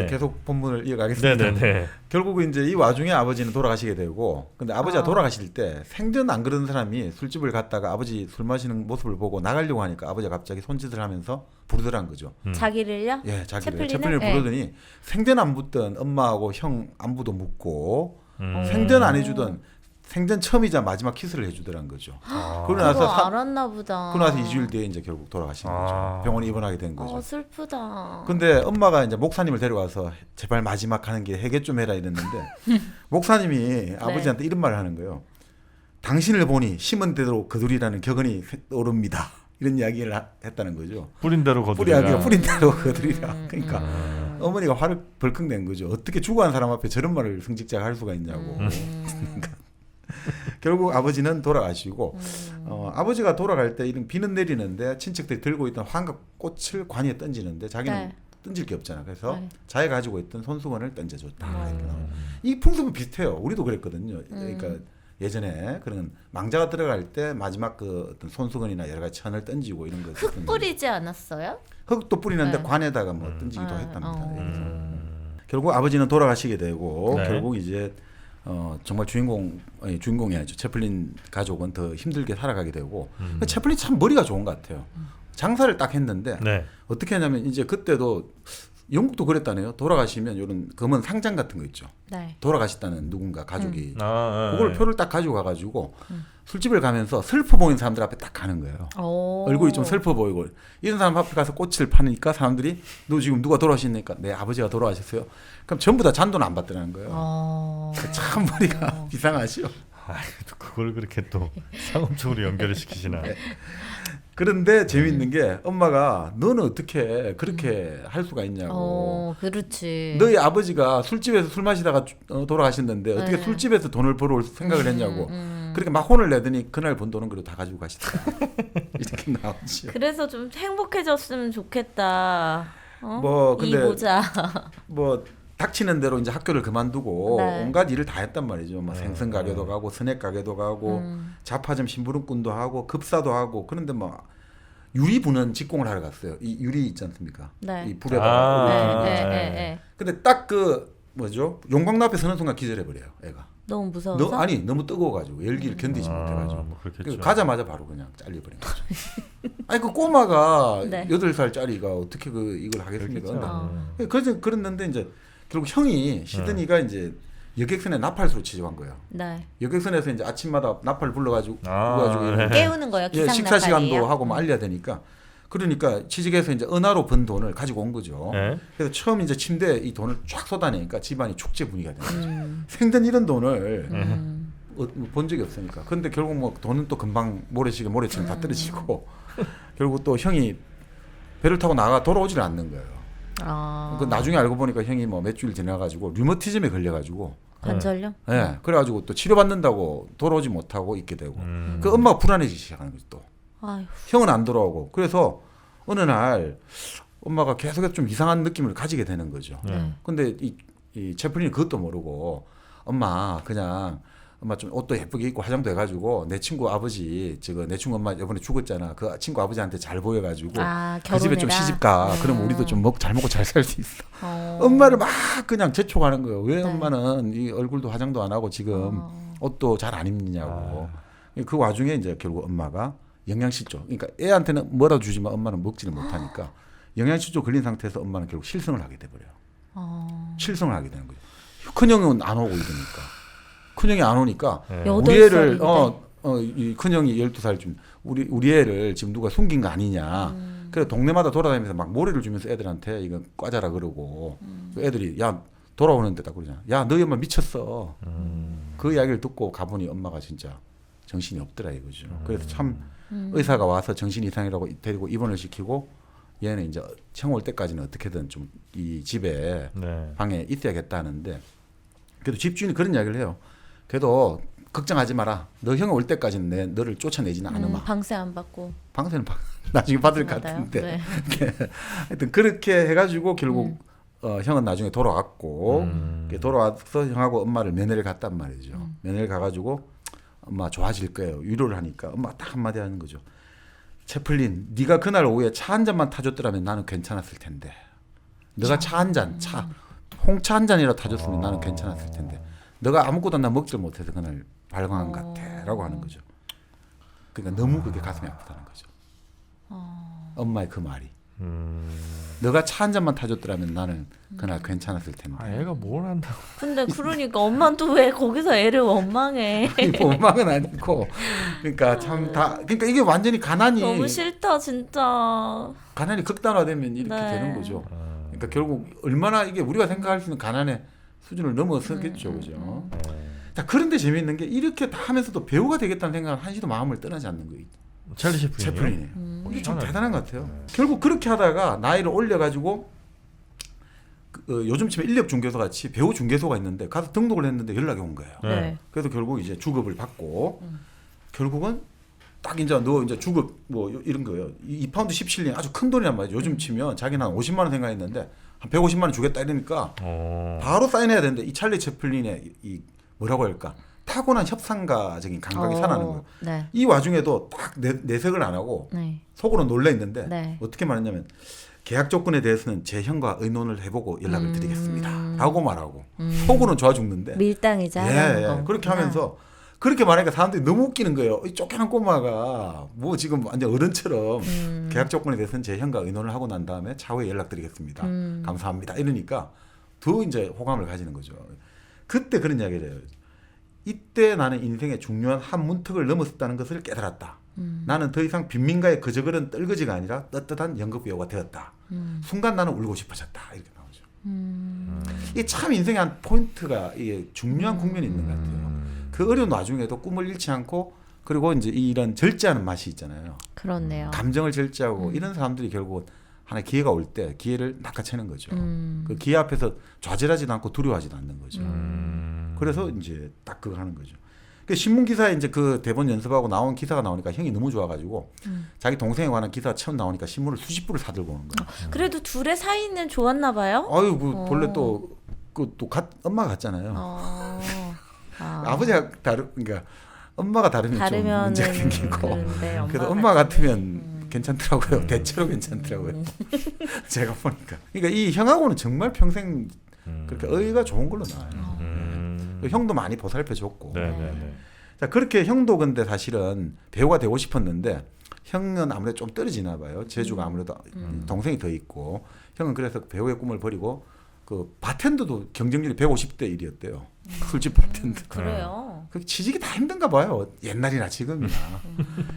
Speaker 2: 계속 본문을 이어가겠습니다.
Speaker 1: 네네네.
Speaker 2: 결국 이제 이 와중에 아버지는 돌아가시게 되고, 근데 아버지가 돌아가실 때 생전 안 그러는 사람이 술집을 갔다가 아버지 술 마시는 모습을 보고 나가려고 하니까 아버지가 갑자기 손짓을 하면서 부르더란 거죠.
Speaker 3: 자기를요?
Speaker 2: 예, 자기를
Speaker 3: 채플린을?
Speaker 2: 채플린을 부르더니 생전 안 묻던 엄마하고 형 안부도 묻고
Speaker 1: 음.
Speaker 2: 생전 안 해주던 생전 처음이자 마지막 키스를 해주더란 거죠. 그러고
Speaker 3: 그거
Speaker 2: 나서
Speaker 3: 알았나 보다.
Speaker 2: 그러고 나서 2주일 뒤에 이제 결국 돌아가신 거죠. 병원에 입원하게 된 거죠.
Speaker 3: 슬프다.
Speaker 2: 근데 엄마가 이제 목사님을 데려와서 제발 마지막 하는 게 해결 좀 해라 이랬는데 목사님이 아버지한테 이런 말을 하는 거예요. 당신을 보니 심은 대로 거두리라는 격언이 오릅니다. 이런 이야기를 했다는 거죠.
Speaker 1: 뿌린 대로 거두리라.
Speaker 2: 뿌린 대로 거두리라. 그러니까 어머니가 화를 벌컥 낸 거죠. 어떻게 죽어간 사람 앞에 저런 말을 승직자가 할 수가 있냐고. 결국 아버지는 돌아가시고 아버지가 돌아갈 때 이런 비는 내리는데 친척들이 들고 있던 황각 꽃을 관에 던지는데 자기는 던질 게 없잖아. 그래서 자기가 가지고 있던 손수건을 던져줬다. 이 풍습은 비슷해요. 우리도 그랬거든요. 그러니까 예전에 그런 망자가 들어갈 때 마지막 그 어떤 손수건이나 여러 가지 천을 던지고 이런 거.
Speaker 3: 흙 뿌리지 않았어요?
Speaker 2: 흙도 뿌리는데 관에다가 뭐 던지기도 했답니다. 결국 아버지는 돌아가시게 되고 결국 이제 정말 주인공이 아니죠. 채플린 가족은 더 힘들게 살아가게 되고 채플린 참 머리가 좋은 것 같아요. 장사를 딱 했는데 어떻게 하냐면 이제 그때도 영국도 그랬다네요. 돌아가시면 이런 검은 상장 같은 거 있죠. 돌아가셨다는 누군가 가족이 그걸 표를 딱 가지고 가가지고 술집을 가면서 슬퍼 보이는 사람들 앞에 딱 가는 거예요. 얼굴이 좀 슬퍼 보이고 이런 사람 앞에 가서 꽃을 파니까 사람들이 너 지금 누가 돌아가셨니까 내 아버지가 돌아가셨어요. 그럼 전부 다 잔돈 안 받더라는 거예요. 참 머리가 이상하죠.
Speaker 1: 그걸 그렇게 또 상업적으로 연결을 시키시나.
Speaker 2: 그런데 재밌는 게 엄마가 너는 어떻게 그렇게 할 수가 있냐고.
Speaker 3: 그렇지.
Speaker 2: 너희 아버지가 술집에서 술 마시다가 돌아가셨는데 어떻게 술집에서 돈을 벌어올 생각을 했냐고. 그렇게 막 혼을 내더니 그날 번 돈은 그래도 다 가지고 가시더라. 이렇게 나오죠.
Speaker 3: 그래서 좀 행복해졌으면 좋겠다.
Speaker 2: 근데
Speaker 3: 이 모자.
Speaker 2: 닥치는 대로 이제 학교를 그만두고 온갖 일을 다 했단 말이죠. 뭐 생선 가게도 가고 스낵 가게도 가고 잡화점 심부름꾼도 하고 급사도 하고. 그런데 뭐 유리 부는 직공을 하러 갔어요. 이 유리 있지 않습니까? 이 불에다가. 근데 딱 그 용광로 앞에 서는 순간 기절해 버려요. 애가.
Speaker 3: 너무 무서워서?
Speaker 2: 너무 뜨거워가지고 열기를 견디지 못해가지고.
Speaker 1: 그렇겠죠.
Speaker 2: 가자마자 바로 그냥 잘려버린 거죠. 아니 그 꼬마가 8살짜리가 어떻게 이걸 하겠습니까? 그랬는데 이제 결국 형이 시드니가 이제 여객선에 나팔수로 취직한 거예요. 여객선에서 이제 아침마다 나팔 불러가지고
Speaker 3: 깨우는 거예요. 기상
Speaker 2: 식사 시간도
Speaker 3: 나팔이에요?
Speaker 2: 하고 뭐 알려야 되니까. 그러니까 취직해서 이제 은하로 번 돈을 가지고 온 거죠. 그래서 처음 이제 침대에 이 돈을 쫙 쏟아내니까 집안이 축제 분위기가 된 거죠. 생전 이런 돈을 본 적이 없으니까. 근데 결국 뭐 돈은 또 금방 모래처럼 다 떨어지고 결국 또 형이 배를 타고 나가 돌아오지를 않는 거예요. 그 나중에 알고 보니까 형이 뭐 몇 주일 지나가지고 류머티즘에 걸려가지고
Speaker 3: 관절염?
Speaker 2: 그래가지고 또 치료받는다고 돌아오지 못하고 있게 되고 그 엄마가 불안해지기 시작하는 거죠 또. 형은 안 돌아오고. 그래서 어느 날 엄마가 계속해서 좀 이상한 느낌을 가지게 되는 거죠. 근데 이 채플린이 그것도 모르고 엄마 좀 옷도 예쁘게 입고 화장도 해가지고 내 친구 아버지 내 친구 엄마 이번에 죽었잖아. 그 친구 아버지한테 잘 보여가지고 그 집에 좀 시집가. 그럼 우리도 좀 잘 먹고 잘 살 수 있어. 엄마를 막 그냥 재촉하는 거예요. 왜 엄마는 이 얼굴도 화장도 안 하고 지금 옷도 잘 안 입느냐고. 그 와중에 이제 결국 엄마가 영양실조. 그러니까 애한테는 뭐라도 주지만 엄마는 먹지를 못하니까 영양실조 걸린 상태에서 엄마는 결국 실성을 하게 돼버려요. 실성을 하게 되는 거죠. 큰형은 안 오고 이러니까. 큰형이 안 오니까 우리 애를 이 큰형이 12살쯤 우리 애를 지금 누가 숨긴 거 아니냐. 그래서 동네마다 돌아다니면서 막 모래를 주면서 애들한테 이거 꽈자라 그러고 애들이 야 돌아오는데 딱 그러잖아. 야 너희 엄마 미쳤어. 그 이야기를 듣고 가보니 엄마가 진짜 정신이 없더라 이거죠. 그래서 참 의사가 와서 정신 이상이라고 데리고 입원을 시키고 얘는 이제 형 올 때까지는 어떻게든 좀 이 집에
Speaker 1: 네.
Speaker 2: 방에 있어야겠다 하는데 그래도 집주인이 그런 이야기를 해요. 그래도 걱정하지 마라. 너 형이 올 때까지는 너를 쫓아내지는 않으마.
Speaker 3: 방세 안 받고.
Speaker 2: 방세는 나중에 받을 것
Speaker 3: 받아요?
Speaker 2: 같은데.
Speaker 3: 네.
Speaker 2: 하여튼 그렇게 해가지고 결국 형은 나중에 돌아왔고 돌아와서 형하고 엄마를 면회를 갔단 말이죠. 면회를 가가지고 엄마 좋아질 거예요. 위로를 하니까 엄마가 딱 한마디 하는 거죠. 채플린, 네가 그날 오후에 차 한 잔만 타줬더라면 나는 괜찮았을 텐데. 너가 차 한 잔, 홍차 한 잔이라도 타줬으면 나는 괜찮았을 텐데. 너가 아무것도 나 먹질 못해서 그날 발광한 것 같아라고 하는 거죠. 그러니까 너무 그게 가슴이 아프다는 거죠. 엄마의 그 말이. 너가 차 한 잔만 타줬더라면 나는 그날 괜찮았을 텐데.
Speaker 1: 아, 애가 뭘 한다고.
Speaker 3: 근데 그러니까 엄마는 또 왜 거기서 애를 원망해?
Speaker 2: 아니, 원망은 아니고. 그러니까 참 다. 그러니까 이게 완전히 가난이.
Speaker 3: 너무 싫다 진짜.
Speaker 2: 가난이 극단화되면 이렇게
Speaker 3: 네.
Speaker 2: 되는 거죠. 그러니까 결국 얼마나 이게 우리가 생각할 수 있는 가난의 수준을 넘어섰겠죠, 그죠? 자, 그런데 재미있는 게 이렇게 다 하면서도 배우가 되겠다는 생각을 한시도 마음을 떠나지 않는 거예요.
Speaker 1: 찰리 채플린이요?
Speaker 2: 채플린이. 이게 참 대단한 것 같아요. 결국 그렇게 하다가 나이를 올려가지고 요즘쯤에 인력 중개소 같이 배우 중개소가 있는데 가서 등록을 했는데 연락이 온 거예요.
Speaker 3: 네.
Speaker 2: 그래서 결국 이제 주급을 받고 결국은 딱 이제 너 이제 주급 뭐 이런 거예요. 2파운드 10실링 아주 큰 돈이란 말이죠. 요즘 치면 자기는 한 50만 원 생각했는데 한 150만 원 주겠다 이러니까 바로 사인해야 되는데 이 찰리 채플린의 이 뭐라고 할까 타고난 협상가적인 감각이 살아나는 거예요.
Speaker 3: 네.
Speaker 2: 이 와중에도 딱 내색을 안 하고
Speaker 3: 네.
Speaker 2: 속으로 놀라 있는데
Speaker 3: 네.
Speaker 2: 어떻게 말했냐면 계약 조건에 대해서는 제 형과 의논을 해보고 연락을 드리겠습니다. 라고 말하고 속으로는 좋아 죽는데
Speaker 3: 밀당이자 하는 거.
Speaker 2: 그렇게 하면서 그렇게 말하니까 사람들이 너무 웃기는 거예요. 이 쫓겨난 꼬마가 뭐 지금 완전 어른처럼 계약 조건에 대해서는 제 형과 의논을 하고 난 다음에 차후에 연락드리겠습니다. 감사합니다. 이러니까 더 이제 호감을 가지는 거죠. 그때 그런 이야기를 해요. 이때 나는 인생의 중요한 한 문턱을 넘었다는 것을 깨달았다. 나는 더 이상 빈민가의 그저그런 떨거지가 아니라 떳떳한 연극배우가 되었다. 순간 나는 울고 싶어졌다. 이렇게 나오죠. 이게 참 인생의 한 포인트가 이게 중요한 국면이 있는 것 같아요. 그 어려운 와중에도 꿈을 잃지 않고 그리고 이제 이런 절제하는 맛이 있잖아요.
Speaker 3: 그렇네요.
Speaker 2: 감정을 절제하고 이런 사람들이 결국 하나의 기회가 올 때 기회를 낚아채는 거죠. 그 기회 앞에서 좌절하지도 않고 두려워하지도 않는 거죠. 그래서 이제 딱 그거 하는 거죠. 그 신문 기사에 이제 그 대본 연습하고 나온 기사가 나오니까 형이 너무 좋아가지고 자기 동생에 관한 기사 처음 나오니까 신문을 수십 부를 사들고 오는 거예요.
Speaker 3: 그래도 둘의 사이는 좋았나 봐요.
Speaker 2: 아유, 그 본래 또 엄마가 같잖아요. 아버지가 그러니까 엄마가 다르면 문제가 생기고 그래서 엄마 같으면 괜찮더라고요. 대체로 괜찮더라고요. 제가 보니까. 그러니까 이 형하고는 정말 평생 그렇게 의가 좋은 걸로 나와요. 형도 많이 보살펴줬고.
Speaker 1: 네네네.
Speaker 2: 자, 그렇게 형도 근데 사실은 배우가 되고 싶었는데 형은 아무래도 좀 떨어지나 봐요. 재주가 아무래도 동생이 더 있고 형은 그래서 배우의 꿈을 버리고 그 바텐더도 경쟁률이 150대 1이었대요. 술집 바텐더.
Speaker 3: 그래요.
Speaker 2: 그 취직이 다 힘든가 봐요. 옛날이나 지금이나.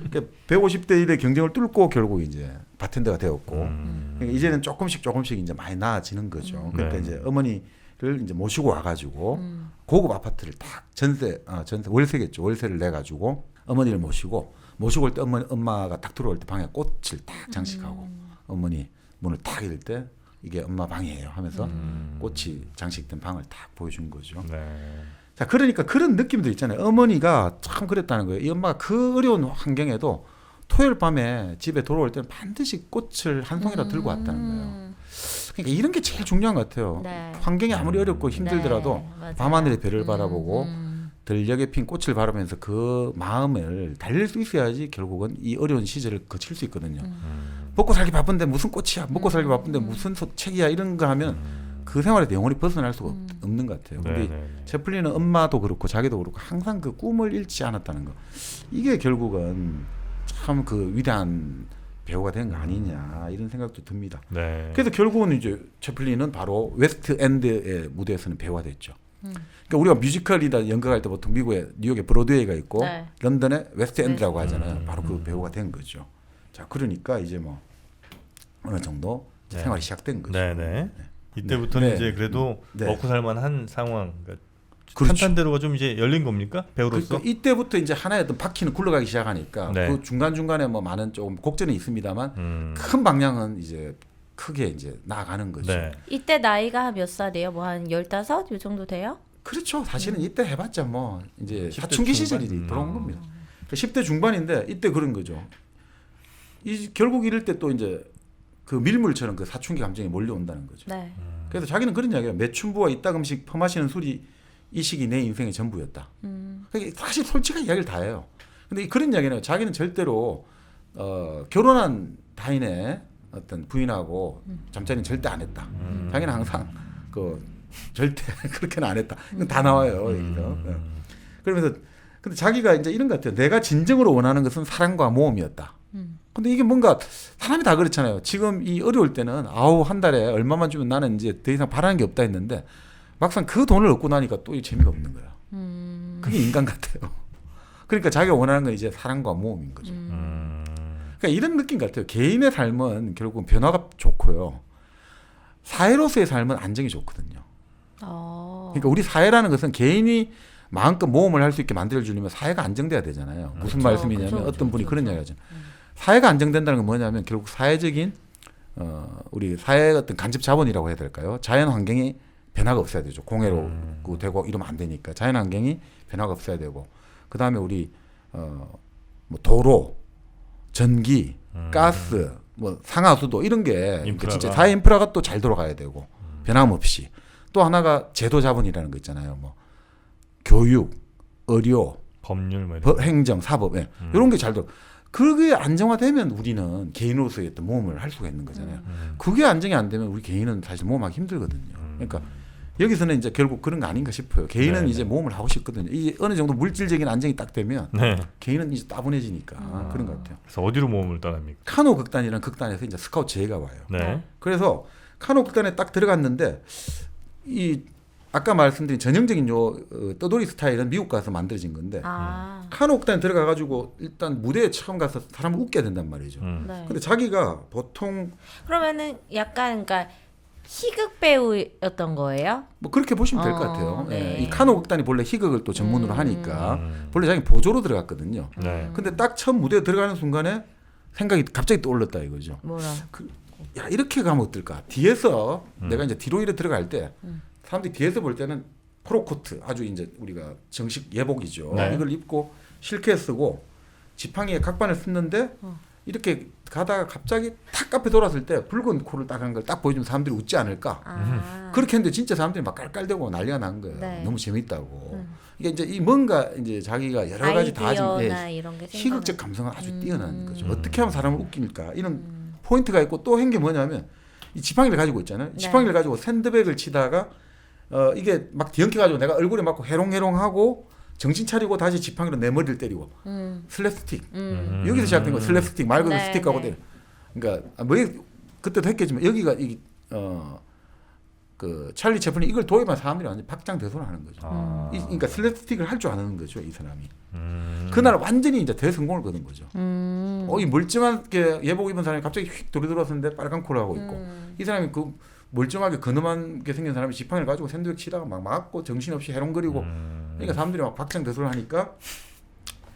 Speaker 2: 그러니까 150대 1의 경쟁을 뚫고 결국 이제 바텐더가 되었고 그러니까 이제는 조금씩 이제 많이 나아지는 거죠. 그러니까 이제 어머니를 이제 모시고 와가지고 고급 아파트를 딱 전세 월세겠죠. 월세를 내 가지고 어머니를 모시고 올 때 엄마가 딱 들어올 때 방에 꽃을 딱 장식하고 어머니 문을 딱 열 때 이게 엄마 방이에요 하면서 꽃이 장식된 방을 딱 보여준 거죠.
Speaker 1: 네.
Speaker 2: 자, 그러니까 그런 느낌도 있잖아요. 어머니가 참 그랬다는 거예요. 이 엄마가 그 어려운 환경에도 토요일 밤에 집에 돌아올 때는 반드시 꽃을 한 송이라도 들고 왔다는 거예요. 그러니까 이런 게 제일 중요한 것 같아요.
Speaker 3: 네.
Speaker 2: 환경이 아무리 어렵고 힘들더라도
Speaker 3: 네,
Speaker 2: 밤하늘의 별을 바라보고 들녘에 핀 꽃을 바라보면서 그 마음을 달랠 수 있어야지 결국은 이 어려운 시절을 거칠 수 있거든요. 먹고 살기 바쁜데 무슨 꽃이야, 먹고 살기 바쁜데 무슨 책이야 이런 거 하면 그 생활에서 영원히 벗어날 수가 없는 것 같아요. 근데 채플린은 엄마도 그렇고 자기도 그렇고 항상 그 꿈을 잃지 않았다는 거. 이게 결국은 참 그 위대한 배우가 된 거 아니냐 이런 생각도 듭니다.
Speaker 1: 네.
Speaker 2: 그래서 결국은 이제 채플린은 바로 웨스트 엔드의 무대에서는 배우가 됐죠. 그러니까 우리가 뮤지컬이다 연극할 때 보통 미국에 뉴욕에 브로드웨이가 있고 런던에 웨스트 엔드라고 하잖아요. 바로 그 배우가 된 거죠. 자, 그러니까 이제 뭐 어느 정도
Speaker 1: 네.
Speaker 2: 생활이 시작된 거죠.
Speaker 1: 네네. 이때부터는
Speaker 2: 네.
Speaker 1: 이제 그래도
Speaker 2: 네.
Speaker 1: 먹고 살만한 상황. 그러니까
Speaker 2: 그렇죠.
Speaker 1: 탄탄대로가 좀 이제 열린 겁니까? 배우로서?
Speaker 2: 그러니까 이때부터 이제 하나의 어떤 바퀴는 굴러가기 시작하니까
Speaker 1: 네.
Speaker 2: 그 중간 중간에 뭐 많은 조금 곡절은 있습니다만 큰 방향은 이제 크게 이제 나아가는 거죠.
Speaker 1: 네.
Speaker 3: 이때 나이가 몇 살이에요? 뭐 한 15? 요 정도 돼요?
Speaker 2: 그렇죠. 사실은 이때 해봤자 뭐 이제
Speaker 1: 10대
Speaker 2: 사춘기
Speaker 1: 중반?
Speaker 2: 시절이 들어온 겁니다. 그러니까 10대 중반인데 이때 그런 거죠. 결국 이럴 때 또 이제 그 밀물처럼 그 사춘기 감정이 몰려온다는 거죠.
Speaker 3: 네.
Speaker 2: 그래서 자기는 그런 이야기예요. 매춘부와 이따금씩 퍼마시는 술이 이 시기 내 인생의 전부였다. 그러니까 사실 솔직한 이야기를 다 해요. 근데 그런 이야기는 자기는 절대로 결혼한 타인의 어떤 부인하고 잠자리는 절대 안 했다. 자기는 항상 그 절대 그렇게는 안 했다. 이건 다 나와요. 여기서. 그러면서 근데 자기가 이제 이런 것 같아요. 내가 진정으로 원하는 것은 사랑과 모험이었다. 근데 이게 뭔가 사람이 다 그렇잖아요. 지금 이 어려울 때는 아우 한 달에 얼마만 주면 나는 이제 더 이상 바라는 게 없다 했는데 막상 그 돈을 얻고 나니까 또 재미가 없는 거야. 그게 인간 같아요. 그러니까 자기가 원하는 건 이제 사랑과 모험인 거죠. 그러니까 이런 느낌 같아요. 개인의 삶은 결국은 변화가 좋고요. 사회로서의 삶은 안정이 좋거든요. 그러니까 우리 사회라는 것은 개인이 마음껏 모험을 할 수 있게 만들어주려면 사회가 안정돼야 되잖아요. 무슨 말씀이냐면 어떤 분이 그런 이야기 하죠. 사회가 안정된다는 건 뭐냐면 결국 사회적인 우리 사회의 어떤 간접 자본이라고 해야 될까요? 자연 환경이 변화가 없어야 되죠. 공해로 되고 이러면 안 되니까 자연 환경이 변화가 없어야 되고 그 다음에 우리 뭐 도로, 전기, 가스, 뭐 상하수도 이런 게 그러니까 진짜 사회 인프라가 또 잘 돌아가야 되고 변함없이 또 하나가 제도 자본이라는 거 있잖아요. 뭐 교육, 의료,
Speaker 1: 법률, 뭐 이런
Speaker 2: 행정, 사법 이런 게 잘 돌아. 그게 안정화되면 우리는 개인으로서의 어떤 모험을 할 수가 있는 거잖아요. 그게 안정이 안 되면 우리 개인은 사실 모험하기 힘들거든요. 그러니까 여기서는 이제 결국 그런 거 아닌가 싶어요. 개인은
Speaker 1: 네,
Speaker 2: 이제 모험을 하고 싶거든요. 이 어느 정도 물질적인 안정이 딱 되면
Speaker 1: 네.
Speaker 2: 개인은 이제 따분해지니까 그런 것 같아요.
Speaker 1: 그래서 어디로 모험을 떠납니까?
Speaker 2: 카노 극단이라는 극단에서 이제 스카우트 제의가 와요.
Speaker 1: 네.
Speaker 2: 그래서 카노 극단에 딱 들어갔는데 이 아까 말씀드린 전형적인 떠돌이 스타일은 미국 가서 만들어진 건데 카노 극단에 들어가가지고 일단 무대에 처음 가서 사람을 웃게 된단 말이죠.
Speaker 3: 네.
Speaker 2: 근데 자기가 보통
Speaker 3: 그러면은 약간 그러니까 희극 배우였던 거예요?
Speaker 2: 뭐 그렇게 보시면 될 것 같아요.
Speaker 3: 네.
Speaker 2: 예, 이 카노 극단이 본래 희극을 또 전문으로 하니까 본래 자기 보조로 들어갔거든요.
Speaker 1: 네.
Speaker 2: 근데 딱 처음 무대에 들어가는 순간에 생각이 갑자기 떠올랐다 이거죠.
Speaker 3: 뭐라?
Speaker 2: 야 이렇게 가면 어떨까? 뒤에서 내가 이제 뒤로 이래 들어갈 때 사람들이 뒤에서 볼 때는 프로코트 아주 이제 우리가 정식 예복이죠.
Speaker 1: 네.
Speaker 2: 이걸 입고 실크에 쓰고 지팡이에 각반을 쓰는데 이렇게 가다가 갑자기 탁 앞에 돌았을 때 붉은 코를 딱 한 걸 딱 보여주면 사람들이 웃지 않을까? 그렇게 했는데 진짜 사람들이 막 깔깔대고 난리가 난 거예요.
Speaker 3: 네.
Speaker 2: 너무 재밌다고. 이게 이제 이 뭔가 이제 자기가 여러 가지 다
Speaker 3: 아이디어나
Speaker 2: 지금
Speaker 3: 이런 게
Speaker 2: 희극적 감성은 아주 뛰어난 거죠. 어떻게 하면 사람을 웃길까? 이런 포인트가 있고 또 한 게 뭐냐면 이 지팡이를 가지고 있잖아요.
Speaker 3: 네.
Speaker 2: 지팡이를 가지고 샌드백을 치다가 이게 막 뒤엉켜 가지고 내가 얼굴에 맞고 해롱해롱하고 정신 차리고 다시 지팡이로 내 머리를 때리고 슬랩스틱 여기서 시작된 거 슬랩스틱 말 그대로
Speaker 3: 네,
Speaker 2: 스틱하고
Speaker 3: 네.
Speaker 2: 때려. 그러니까 뭐 그때도 했겠지만 여기가 그 찰리 채플린 이걸 도입한 사람들이 완전 박장대소를 하는 거죠. 그러니까 슬랩스틱을 할 줄 아는 거죠 이 사람이. 그날 완전히 이제 대성공을 거둔 거죠. 이 멀쩡하게 예복 입은 사람이 갑자기 휙 들어들었는데 빨간 코를 하고 있고 이 사람이 그 멀쩡하게 근엄하게 생긴 사람이 지팡이를 가지고 샌드백 치다가 막 맞고 정신없이 해롱거리고 그러니까 사람들이 막 박장대소를 하니까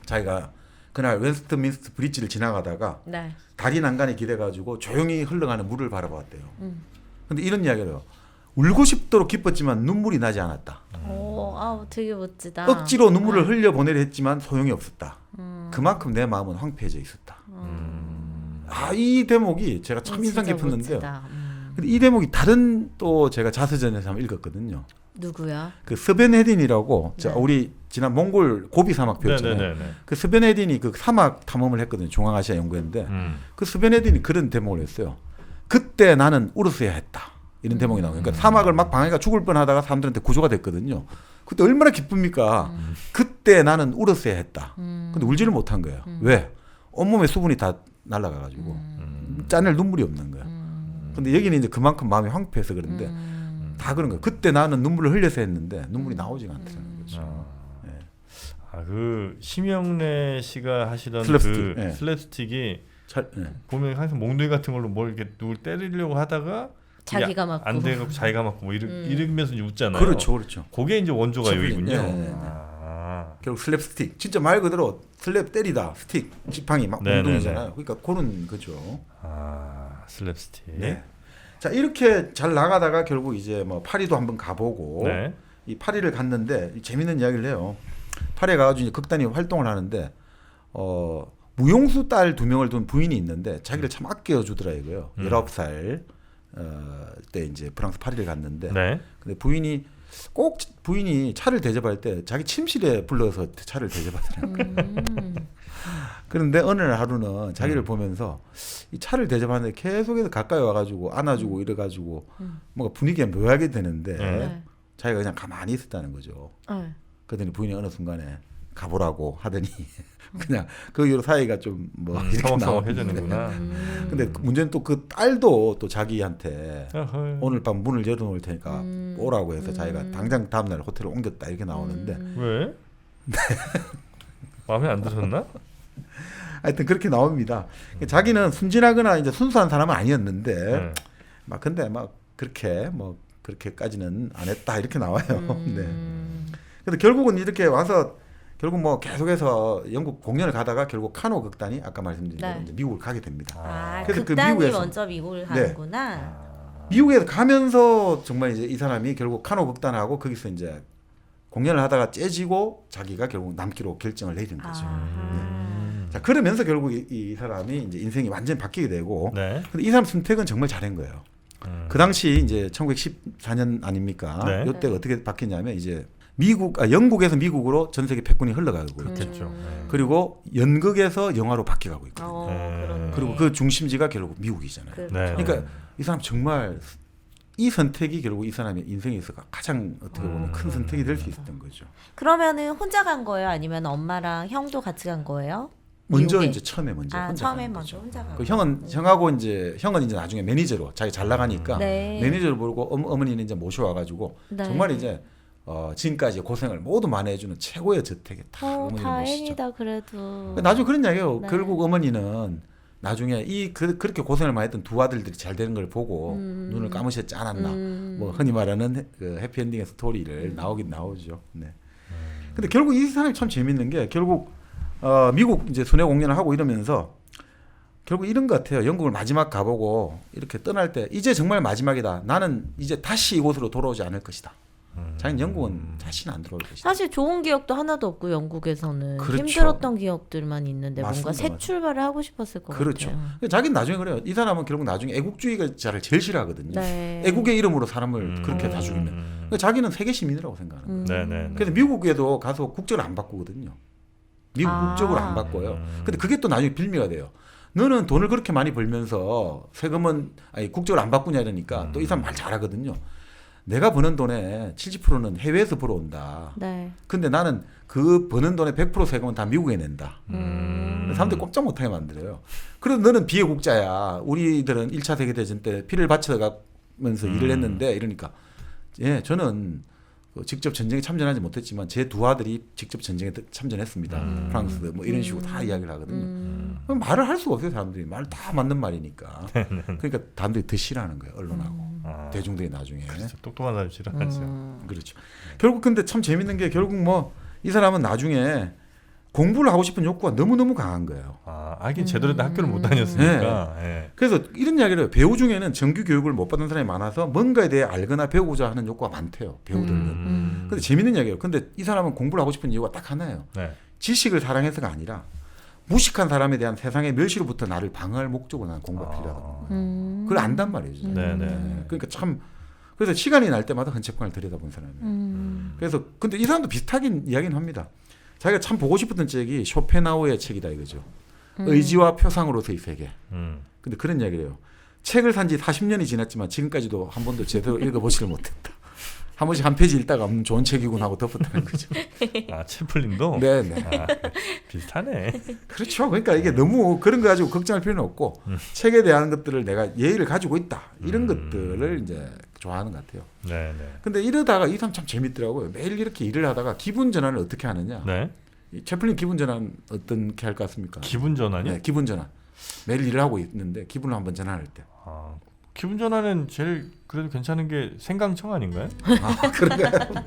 Speaker 2: 자기가 그날 웨스트민스터 브릿지를 지나가다가
Speaker 3: 네.
Speaker 2: 다리 난간에 기대가지고 조용히 흘러가는 물을 바라봤대요. 근데 이런 이야기를 해요. 울고 싶도록 기뻤지만 눈물이 나지 않았다.
Speaker 3: 오, 아우 되게 멋지다.
Speaker 2: 억지로 눈물을 흘려보내려 했지만 소용이 없었다. 그만큼 내 마음은 황폐해져 있었다. 이 대목이 제가 참 인상
Speaker 3: 진짜
Speaker 2: 깊었는데요.
Speaker 3: 멋지다.
Speaker 2: 근데 이 대목이 다른 또 제가 자서전에서 한번 읽었거든요.
Speaker 3: 누구야?
Speaker 2: 그 스벤 헤딘이라고
Speaker 3: 네.
Speaker 2: 우리 지난 몽골 고비 사막 배웠잖아요.
Speaker 1: 네네네.
Speaker 2: 그 스벤 헤딘이 그 사막 탐험을 했거든요. 중앙아시아 연구했는데 그 스벤 헤딘이 그런 대목을 했어요. 그때 나는 울었어야 했다. 이런 대목이 나와요. 그러니까 사막을 막 방해가 죽을 뻔하다가 사람들한테 구조가 됐거든요. 그때 얼마나 기쁩니까? 그때 나는 울었어야 했다. 근데 울지를 못한 거예요. 왜? 온몸에 수분이 다 날아가가지고 짜낼 눈물이 없는 거야. 근데 여기는 이제 그만큼 마음이 황폐해서 그런데 다 그런 거예요. 그때 나는 눈물을 흘려서 했는데 눈물이 나오지가 않더라는 거죠.
Speaker 1: 그 심영래 씨가 하시던
Speaker 2: 슬랩스틱,
Speaker 1: 그
Speaker 2: 예.
Speaker 1: 슬랩스틱이 보면 항상 몽둥이 같은 걸로 뭘 이렇게 누굴 때리려고 하다가
Speaker 3: 자기가 맞고
Speaker 1: 안 되고 자기가 맞고 뭐 이러면서 웃잖아요.
Speaker 2: 그렇죠.
Speaker 1: 그게 이제 원조가 여기군요.
Speaker 2: 네. 결국 슬랩 스틱, 진짜 말 그대로 슬랩 때리다, 스틱 지팡이 막 몽둥이잖아요. 그러니까 그런 거죠.
Speaker 1: 슬랩 스틱.
Speaker 2: 네. 자 이렇게 잘 나가다가 결국 이제 뭐 파리도 한번 가보고
Speaker 1: 네.
Speaker 2: 이 파리를 갔는데 재밌는 이야기를 해요. 파리에 가가지고 이제 극단이 활동을 하는데 무용수 딸 2명을 둔 부인이 있는데 자기를 참 아껴주더라 이거요. 19살 때 이제 프랑스 파리를 갔는데
Speaker 1: 네.
Speaker 2: 근데 부인이 차를 대접할 때 자기 침실에 불러서 차를 대접하더라고요. 그런데 어느 날 하루는 자기를 보면서 이 차를 대접하는데 계속해서 가까이 와가지고 안아주고 이래가지고 뭔가 분위기가 묘하게 되는데 자기가 그냥 가만히 있었다는 거죠. 그러더니 부인이 어느 순간에 가보라고 하더니 그냥 그 이후로 사이가 좀 뭐 이렇게
Speaker 1: 서먹서먹해지는구나.
Speaker 2: 근데 문제는 또 그 딸도 또 자기한테 오늘 밤 문을 열어놓을 테니까 오라고 해서 자기가 당장 다음날 호텔을 옮겼다 이렇게 나오는데
Speaker 1: 왜? 마음에 안 드셨나?
Speaker 2: 하여튼 그렇게 나옵니다. 자기는 순진하거나 이제 순수한 사람은 아니었는데 막 근데 막 그렇게 뭐 그렇게까지는 안 했다 이렇게 나와요. 네. 근데 결국은 이렇게 와서 결국 뭐 계속해서 영국 공연을 가다가 결국 카노 극단이 아까 말씀드린 대로 이제 미국을 가게 됩니다.
Speaker 3: 그래서 극단이 먼저 미국을 가는구나.
Speaker 2: 미국에 가면서 정말 이제 이 사람이 결국 카노 극단하고 거기서 이제 공연을 하다가 째지고 자기가 결국 남기로 결정을 내린 거죠. 자 그러면서 결국 이 사람이 이제 인생이 완전히 바뀌게 되고, 근데 이 사람 선택은 정말 잘한 거예요. 그 당시 이제 1914년 아닙니까? 이때가 어떻게 바뀌냐면 이제 영국에서 미국으로 전 세계 패권이 흘러가고
Speaker 1: 그렇겠죠.
Speaker 2: 그리고 연극에서 영화로 바뀌어가고 있거든요. 그리고 그 중심지가 결국 미국이잖아요. 그러니까 이 사람 정말 이 선택이 결국 이 사람의 인생에 있어 가장 어떻게 보면 큰 선택이 될 수 있었던 거죠.
Speaker 3: 그러면은 혼자 간 거예요? 아니면 엄마랑 형도 같이 간 거예요?
Speaker 2: 먼저
Speaker 3: 미국에?
Speaker 2: 이제 처음에 혼자
Speaker 3: 처음에
Speaker 2: 가는
Speaker 3: 먼저
Speaker 2: 거죠.
Speaker 3: 혼자 가고.
Speaker 2: 그 형은 이제 나중에 매니저로 자기 잘 나가니까 매니저를 부르고 어머니는 이제 모셔와가지고 정말 이제 지금까지 고생을 모두 만회해주는 최고의 저택에 다 어머니를 모시죠.
Speaker 3: 다행이다 그래도.
Speaker 2: 나중에 그런 이야기예요. 결국 어머니는 나중에 그렇게 고생을 많이 했던 두 아들들이 잘 되는 걸 보고 눈을 감으셨지 않았나. 뭐 흔히 말하는 그 해피엔딩의 스토리를 나오긴 나오죠. 네. 근데 결국 이 사람이 참 재밌는 게 결국 미국 이제 순회 공연을 하고 이러면서 결국 이런 것 같아요. 영국을 마지막 가보고 이렇게 떠날 때 이제 정말 마지막이다. 나는 이제 다시 이곳으로 돌아오지 않을 것이다. 자기는 영국은 다시는 안 들어올 것이다.
Speaker 3: 사실 좋은 기억도 하나도 없고 영국에서는
Speaker 2: 그렇죠.
Speaker 3: 힘들었던 기억들만 있는데 뭔가 새
Speaker 2: 맞습니다.
Speaker 3: 출발을 하고 싶었을 것
Speaker 2: 그렇죠.
Speaker 3: 같아요.
Speaker 2: 자기는 나중에 그래요. 이 사람은 결국 나중에 애국주의자를 제일 싫어하거든요. 애국의 이름으로 사람을 그렇게 다 죽이면. 그러니까 자기는 세계 시민이라고 생각하는 거예요. 그래서 미국에도 가서 국적을 안 바꾸거든요. 미국 국적으로 안 바꿔요. 근데 그게 또 나중에 빌미가 돼요. 너는 돈을 그렇게 많이 벌면서 세금은 국적을 안 바꾸냐 이러니까 또 이 사람 말 잘하거든요. 내가 버는 돈의 70%는 해외에서 벌어온다. 근데 나는 그 버는 돈의 100% 세금은 다 미국에 낸다. 사람들이 꼼짝 못하게 만들어요. 그래도 너는 비애국자야. 우리들은 1차 세계대전 때 피를 바쳐가면서 일을 했는데 이러니까 저는 직접 전쟁에 참전하지 못했지만 제 두 아들이 직접 전쟁에 참전했습니다. 프랑스 뭐 이런 식으로 다 이야기를 하거든요. 말을 할 수가 없어요. 사람들이 말 다 맞는 말이니까. 그러니까 사람들이 더 싫어하는 거예요. 언론하고 대중들이 나중에.
Speaker 1: 그렇죠. 똑똑한 사람 싫어하죠.
Speaker 2: 그렇죠. 결국 근데 참 재밌는 게 결국 뭐 이 사람은 나중에 공부를 하고 싶은 욕구가 너무너무 강한 거예요.
Speaker 1: 하긴 제대로 된 학교를 못 다녔으니까.
Speaker 2: 그래서 이런 이야기를 해요. 배우 중에는 정규 교육을 못 받은 사람이 많아서 뭔가에 대해 알거나 배우고자 하는 욕구가 많대요. 배우들은. 근데 재밌는 이야기예요. 근데 이 사람은 공부를 하고 싶은 이유가 딱 하나예요. 지식을 사랑해서가 아니라 무식한 사람에 대한 세상의 멸시로부터 나를 방어할 목적으로 나는 공부가 필요하다는 거예요. 그걸 안단 말이죠. 그러니까 참 그래서 시간이 날 때마다 헌책방을 들여다본 사람이에요. 그래서 근데 이 사람도 비슷하게 이야기는 합니다. 자기가 참 보고 싶었던 책이 쇼펜하우어의 책이다 이거죠. 의지와 표상으로서의 세계. 근데 그런 이야기를 해요. 책을 산 지 40년이 지났지만 지금까지도 한 번도 제대로 읽어보지를 못했다. 한 번씩 한 페이지 읽다가 좋은 책이군 하고 덮었다는 거죠.
Speaker 1: 채플린도?
Speaker 2: 네네.
Speaker 1: 비슷하네.
Speaker 2: 그렇죠. 그러니까 이게 너무 그런 거 가지고 걱정할 필요는 없고 책에 대한 것들을 내가 예의를 가지고 있다. 이런 것들을 이제 좋아하는 것 같아요. 근데 이러다가 이 사람 참 재밌더라고요. 매일 이렇게 일을 하다가 기분 전환을 어떻게 하느냐. 채플린 기분 전환 어떻게 할 것 같습니까?
Speaker 1: 기분 전환이요?
Speaker 2: 네, 기분 전환. 매일 일을 하고 있는데 기분을 한번 전환할 때.
Speaker 1: 아, 기분 전환은 제일 그래도 괜찮은 게 생강청 아닌가요?
Speaker 2: 아, 그런가요?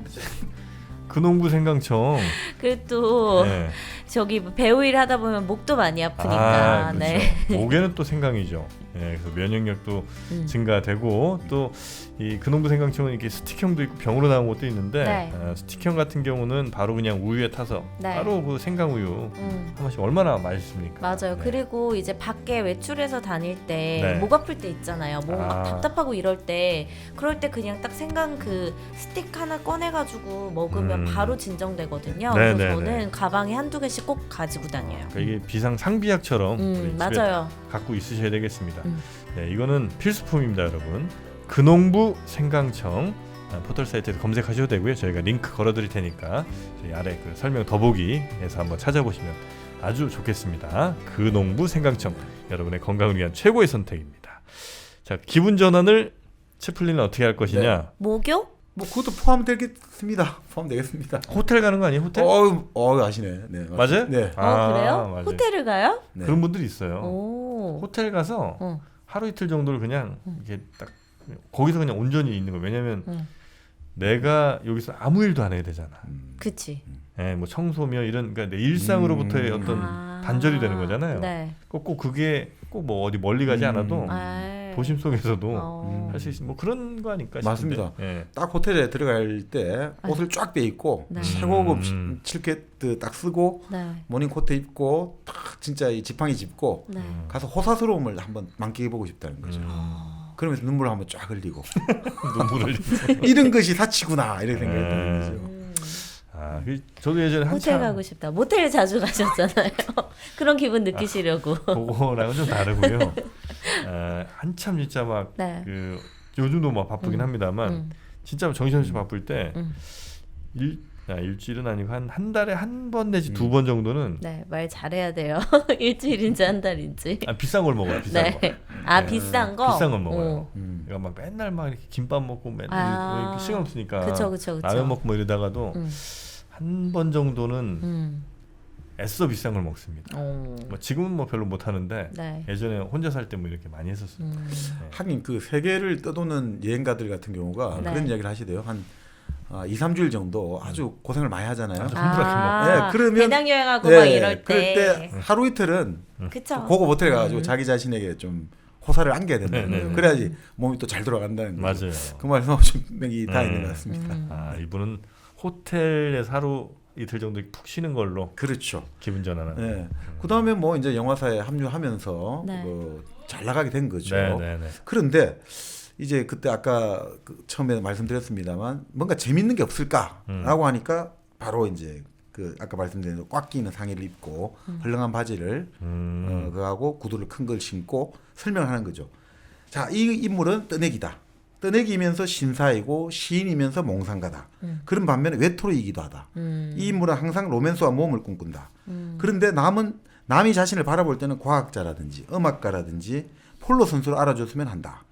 Speaker 1: 근홍부 생강청.
Speaker 3: 그리고 또
Speaker 1: 네.
Speaker 3: 저기 뭐 배우 일 하다 보면 목도 많이 아프니까.
Speaker 1: 그렇죠.
Speaker 3: 네.
Speaker 1: 목에는 또 생강이죠. 예, 그래서 면역력도 증가되고 또 이 근홍부 생강청은 이렇게 스틱형도 있고 병으로 나온 것도 있는데
Speaker 3: 네.
Speaker 1: 스틱형 같은 경우는 바로 그냥 우유에 타서
Speaker 3: 네.
Speaker 1: 바로 그 생강우유 한 번씩 얼마나 맛있습니까?
Speaker 3: 맞아요.
Speaker 1: 네.
Speaker 3: 그리고 이제 밖에 외출해서 다닐 때
Speaker 1: 네.
Speaker 3: 목 아플 때 있잖아요. 목 막
Speaker 1: 아.
Speaker 3: 답답하고 이럴 때 그럴 때 그냥 딱 생강 그 스틱 하나 꺼내가지고 먹으면 바로 진정되거든요.
Speaker 1: 네,
Speaker 3: 그래서
Speaker 1: 네,
Speaker 3: 저는
Speaker 1: 네.
Speaker 3: 가방에 한두 개씩 꼭 가지고 다녀요.
Speaker 1: 그러니까 이게 비상 상비약처럼 우리 집에
Speaker 3: 맞아요.
Speaker 1: 갖고 있으셔야 되겠습니다.
Speaker 3: 음.
Speaker 1: 네, 이거는 필수품입니다, 여러분. 근홍부 생강청 포털 사이트에서 검색하셔도 되고요. 저희가 링크 걸어드릴 테니까 저희 아래 그 설명 더보기에서 한번 찾아보시면 아주 좋겠습니다. 근홍부 생강청 여러분의 건강을 위한 최고의 선택입니다. 자, 기분 전환을 채플린은 어떻게 할 것이냐?
Speaker 2: 네.
Speaker 3: 목욕?
Speaker 2: 뭐 그것도 포함되겠습니다. 포함되겠습니다.
Speaker 1: 호텔 가는 거 아니에요? 호텔?
Speaker 2: 아시네. 네,
Speaker 1: 맞아요?
Speaker 2: 네.
Speaker 3: 그래요?
Speaker 1: 맞아요.
Speaker 3: 호텔을 가요?
Speaker 2: 네.
Speaker 1: 그런 분들이 있어요.
Speaker 3: 오.
Speaker 1: 호텔 가서 하루 이틀 정도를 그냥 이렇게 딱 거기서 그냥 온전히 있는 거. 왜냐면 내가 여기서 아무 일도 안 해야 되잖아.
Speaker 3: 그치.
Speaker 1: 예, 뭐 청소며 이런 그러니까 내 일상으로부터의 어떤 단절이 되는 거잖아요.
Speaker 3: 네.
Speaker 1: 꼭 그게 꼭 뭐 어디 멀리 가지 않아도 도심 속에서도 할 수 있는 뭐 그런 거 아닐까 싶은데.
Speaker 2: 맞습니다.
Speaker 1: 예.
Speaker 2: 딱 호텔에 들어갈 때 옷을 쫙 빼입고
Speaker 3: 네.
Speaker 2: 최고급 칠켓 딱 쓰고
Speaker 3: 네.
Speaker 2: 모닝 코트 입고 딱 진짜 이 지팡이 짚고
Speaker 3: 네.
Speaker 2: 가서 호사스러움을 한번 만끽해보고 싶다는 거죠. 그러면서 눈물을 한번 쫙 흘리고
Speaker 1: 눈물을
Speaker 2: 이런 것이 사치구나 이렇게 생각했다는 거죠.
Speaker 1: 아, 저도 예전에
Speaker 3: 호텔
Speaker 1: 한참
Speaker 3: 가고 싶다. 모텔 자주 가셨잖아요. 그런 기분 느끼시려고.
Speaker 1: 그거랑은 좀 다르고요. 한참 진짜 막
Speaker 3: 네.
Speaker 1: 그 요즘도 막 바쁘긴 합니다만 진짜 정신없이 바쁠 때 일주일은 아니고 한 달에 한 번 내지 두 번 정도는
Speaker 3: 네, 말 잘해야 돼요. 일주일인지 한 달인지.
Speaker 1: 비싼 걸 먹어요. 비싼 거.
Speaker 3: 네. 아, 비싼 거?
Speaker 1: 비싼 걸 먹어요.
Speaker 3: 오.
Speaker 1: 그러니까 막 맨날 막 이렇게 김밥 먹고 맨날
Speaker 3: 아.
Speaker 1: 뭐 이렇게 시간 없으니까
Speaker 3: 그쵸.
Speaker 1: 라면 먹고 뭐 이러다가도 한 번 정도는 애써 비싼 걸 먹습니다.
Speaker 3: 오.
Speaker 1: 뭐 지금은 뭐 별로 못 하는데
Speaker 3: 네.
Speaker 1: 예전에 혼자 살 때 뭐 이렇게 많이 했었어요. 네.
Speaker 2: 하긴 그 세계를 떠도는 여행가들 같은 경우가
Speaker 3: 네.
Speaker 2: 그런 이야기를 하시대요. 한 2, 3주일 정도 아주 고생을 많이 하잖아요.
Speaker 3: 아,
Speaker 2: 네, 그러면
Speaker 3: 배낭 여행하고 막 이럴
Speaker 2: 그럴
Speaker 3: 때.
Speaker 2: 때 하루 이틀은
Speaker 3: 그쵸.
Speaker 2: 고급 호텔에 가가지고 자기 자신에게 좀 호사를 안겨야 된다는
Speaker 1: 네,
Speaker 2: 거예요.
Speaker 1: 네.
Speaker 2: 그래야지 몸이 또 잘 돌아간다는 거죠.
Speaker 1: 맞아요.
Speaker 2: 그 말씀 분명히 다 있는 것 같습니다.
Speaker 1: 아, 이분은 호텔에서 하루 이틀 정도 푹 쉬는 걸로
Speaker 2: 그렇죠.
Speaker 1: 기분 전환하는.
Speaker 2: 네. 그 다음에 뭐 이제 영화사에 합류하면서
Speaker 3: 네.
Speaker 2: 잘 나가게 된 거죠.
Speaker 1: 네.
Speaker 2: 그런데 이제 그때 아까 처음에 말씀드렸습니다만 뭔가 재밌는 게 없을까라고 하니까 바로 이제 그 아까 말씀드린 대로 꽉 끼는 상의를 입고 헐렁한 바지를 그하고 구두를 큰 걸 신고 설명하는 거죠. 자, 이 인물은 떠내기다. 떠내기면서 신사이고 시인이면서 몽상가다. 그런 반면에 외톨이이기도 하다. 이 인물은 항상 로맨스와 모험을 꿈꾼다. 그런데 남이 자신을 바라볼 때는 과학자라든지 음악가라든지 폴로 선수로 알아줬으면 한다.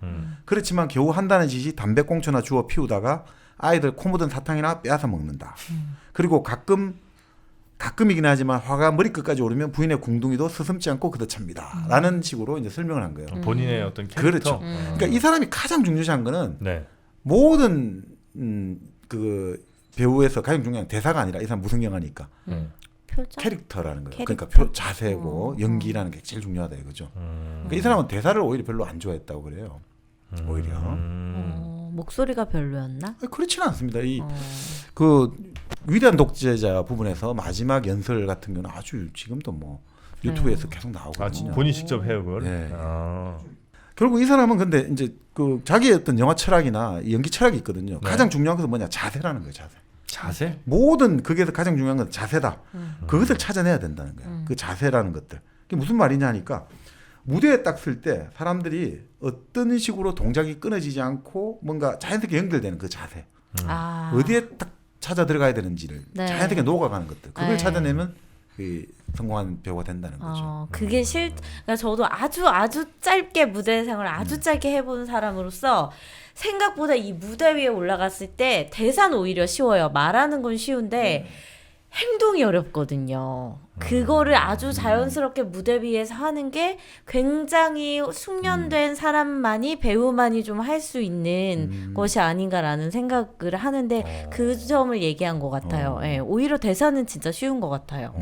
Speaker 2: 그렇지만 겨우 한다는 짓이 담배꽁초나 주워 피우다가 아이들 코 묻은 사탕이나 빼앗아 먹는다. 그리고 가끔이긴 하지만 화가 머리끝까지 오르면 부인의 궁둥이도 스슴지 않고 걷어찹니다. 라는 식으로 이제 설명을 한 거예요.
Speaker 1: 본인의 어떤 캐릭터.
Speaker 2: 그렇죠. 그러니까 이 사람이 가장 중요시한 거는
Speaker 1: 네.
Speaker 2: 모든 그 배우에서 가장 중요한 대사가 아니라 이 사람 무슨 영화니까
Speaker 3: 표정?
Speaker 2: 캐릭터라는 거예요.
Speaker 3: 캐릭터?
Speaker 2: 그러니까 자세고 연기라는 게 제일 중요하다 이거죠. 그러니까 이 사람은 대사를 오히려 별로 안 좋아했다고 그래요. 오히려
Speaker 3: 목소리가 별로였나?
Speaker 2: 그렇지는 않습니다. 그 위대한 독재자 부분에서 마지막 연설 같은 경우는 아주 지금도 뭐 유튜브에서 계속 나오거든요.
Speaker 1: 본인 직접 해요 그걸.
Speaker 2: 네.
Speaker 1: 아.
Speaker 2: 결국 이 사람은 근데 이제 그 자기의 어떤 영화 철학이나 연기 철학이 있거든요.
Speaker 1: 네.
Speaker 2: 가장 중요한 것은 뭐냐? 자세라는 거예요. 자세.
Speaker 1: 자세?
Speaker 2: 모든 거기에서 가장 중요한 건 자세다. 그것을 찾아내야 된다는 거예요. 그 자세라는 것들. 그게 무슨 말이냐 하니까 무대에 딱 설 때 사람들이 어떤 식으로 동작이 끊어지지 않고 뭔가 자연스럽게 연결되는 그 자세.
Speaker 3: 아.
Speaker 2: 어디에 딱 찾아 들어가야 되는지를
Speaker 3: 네.
Speaker 2: 자연스럽게 녹아가는 것들. 그걸
Speaker 3: 네.
Speaker 2: 찾아내면 그 성공한 배우가 된다는 거죠.
Speaker 3: 그게 그러니까 저도 아주 짧게 무대 생활을 아주 짧게 해본 사람으로서 생각보다 이 무대 위에 올라갔을 때 대사는 오히려 쉬워요. 말하는 건 쉬운데 행동이 어렵거든요. 그거를 아주 자연스럽게 무대 위에서 하는 게 굉장히 숙련된 사람만이 배우만이 좀 할 수 있는 것이 아닌가라는 생각을 하는데 그 점을 얘기한 것 같아요. 예, 오히려 대사는 진짜 쉬운 것 같아요.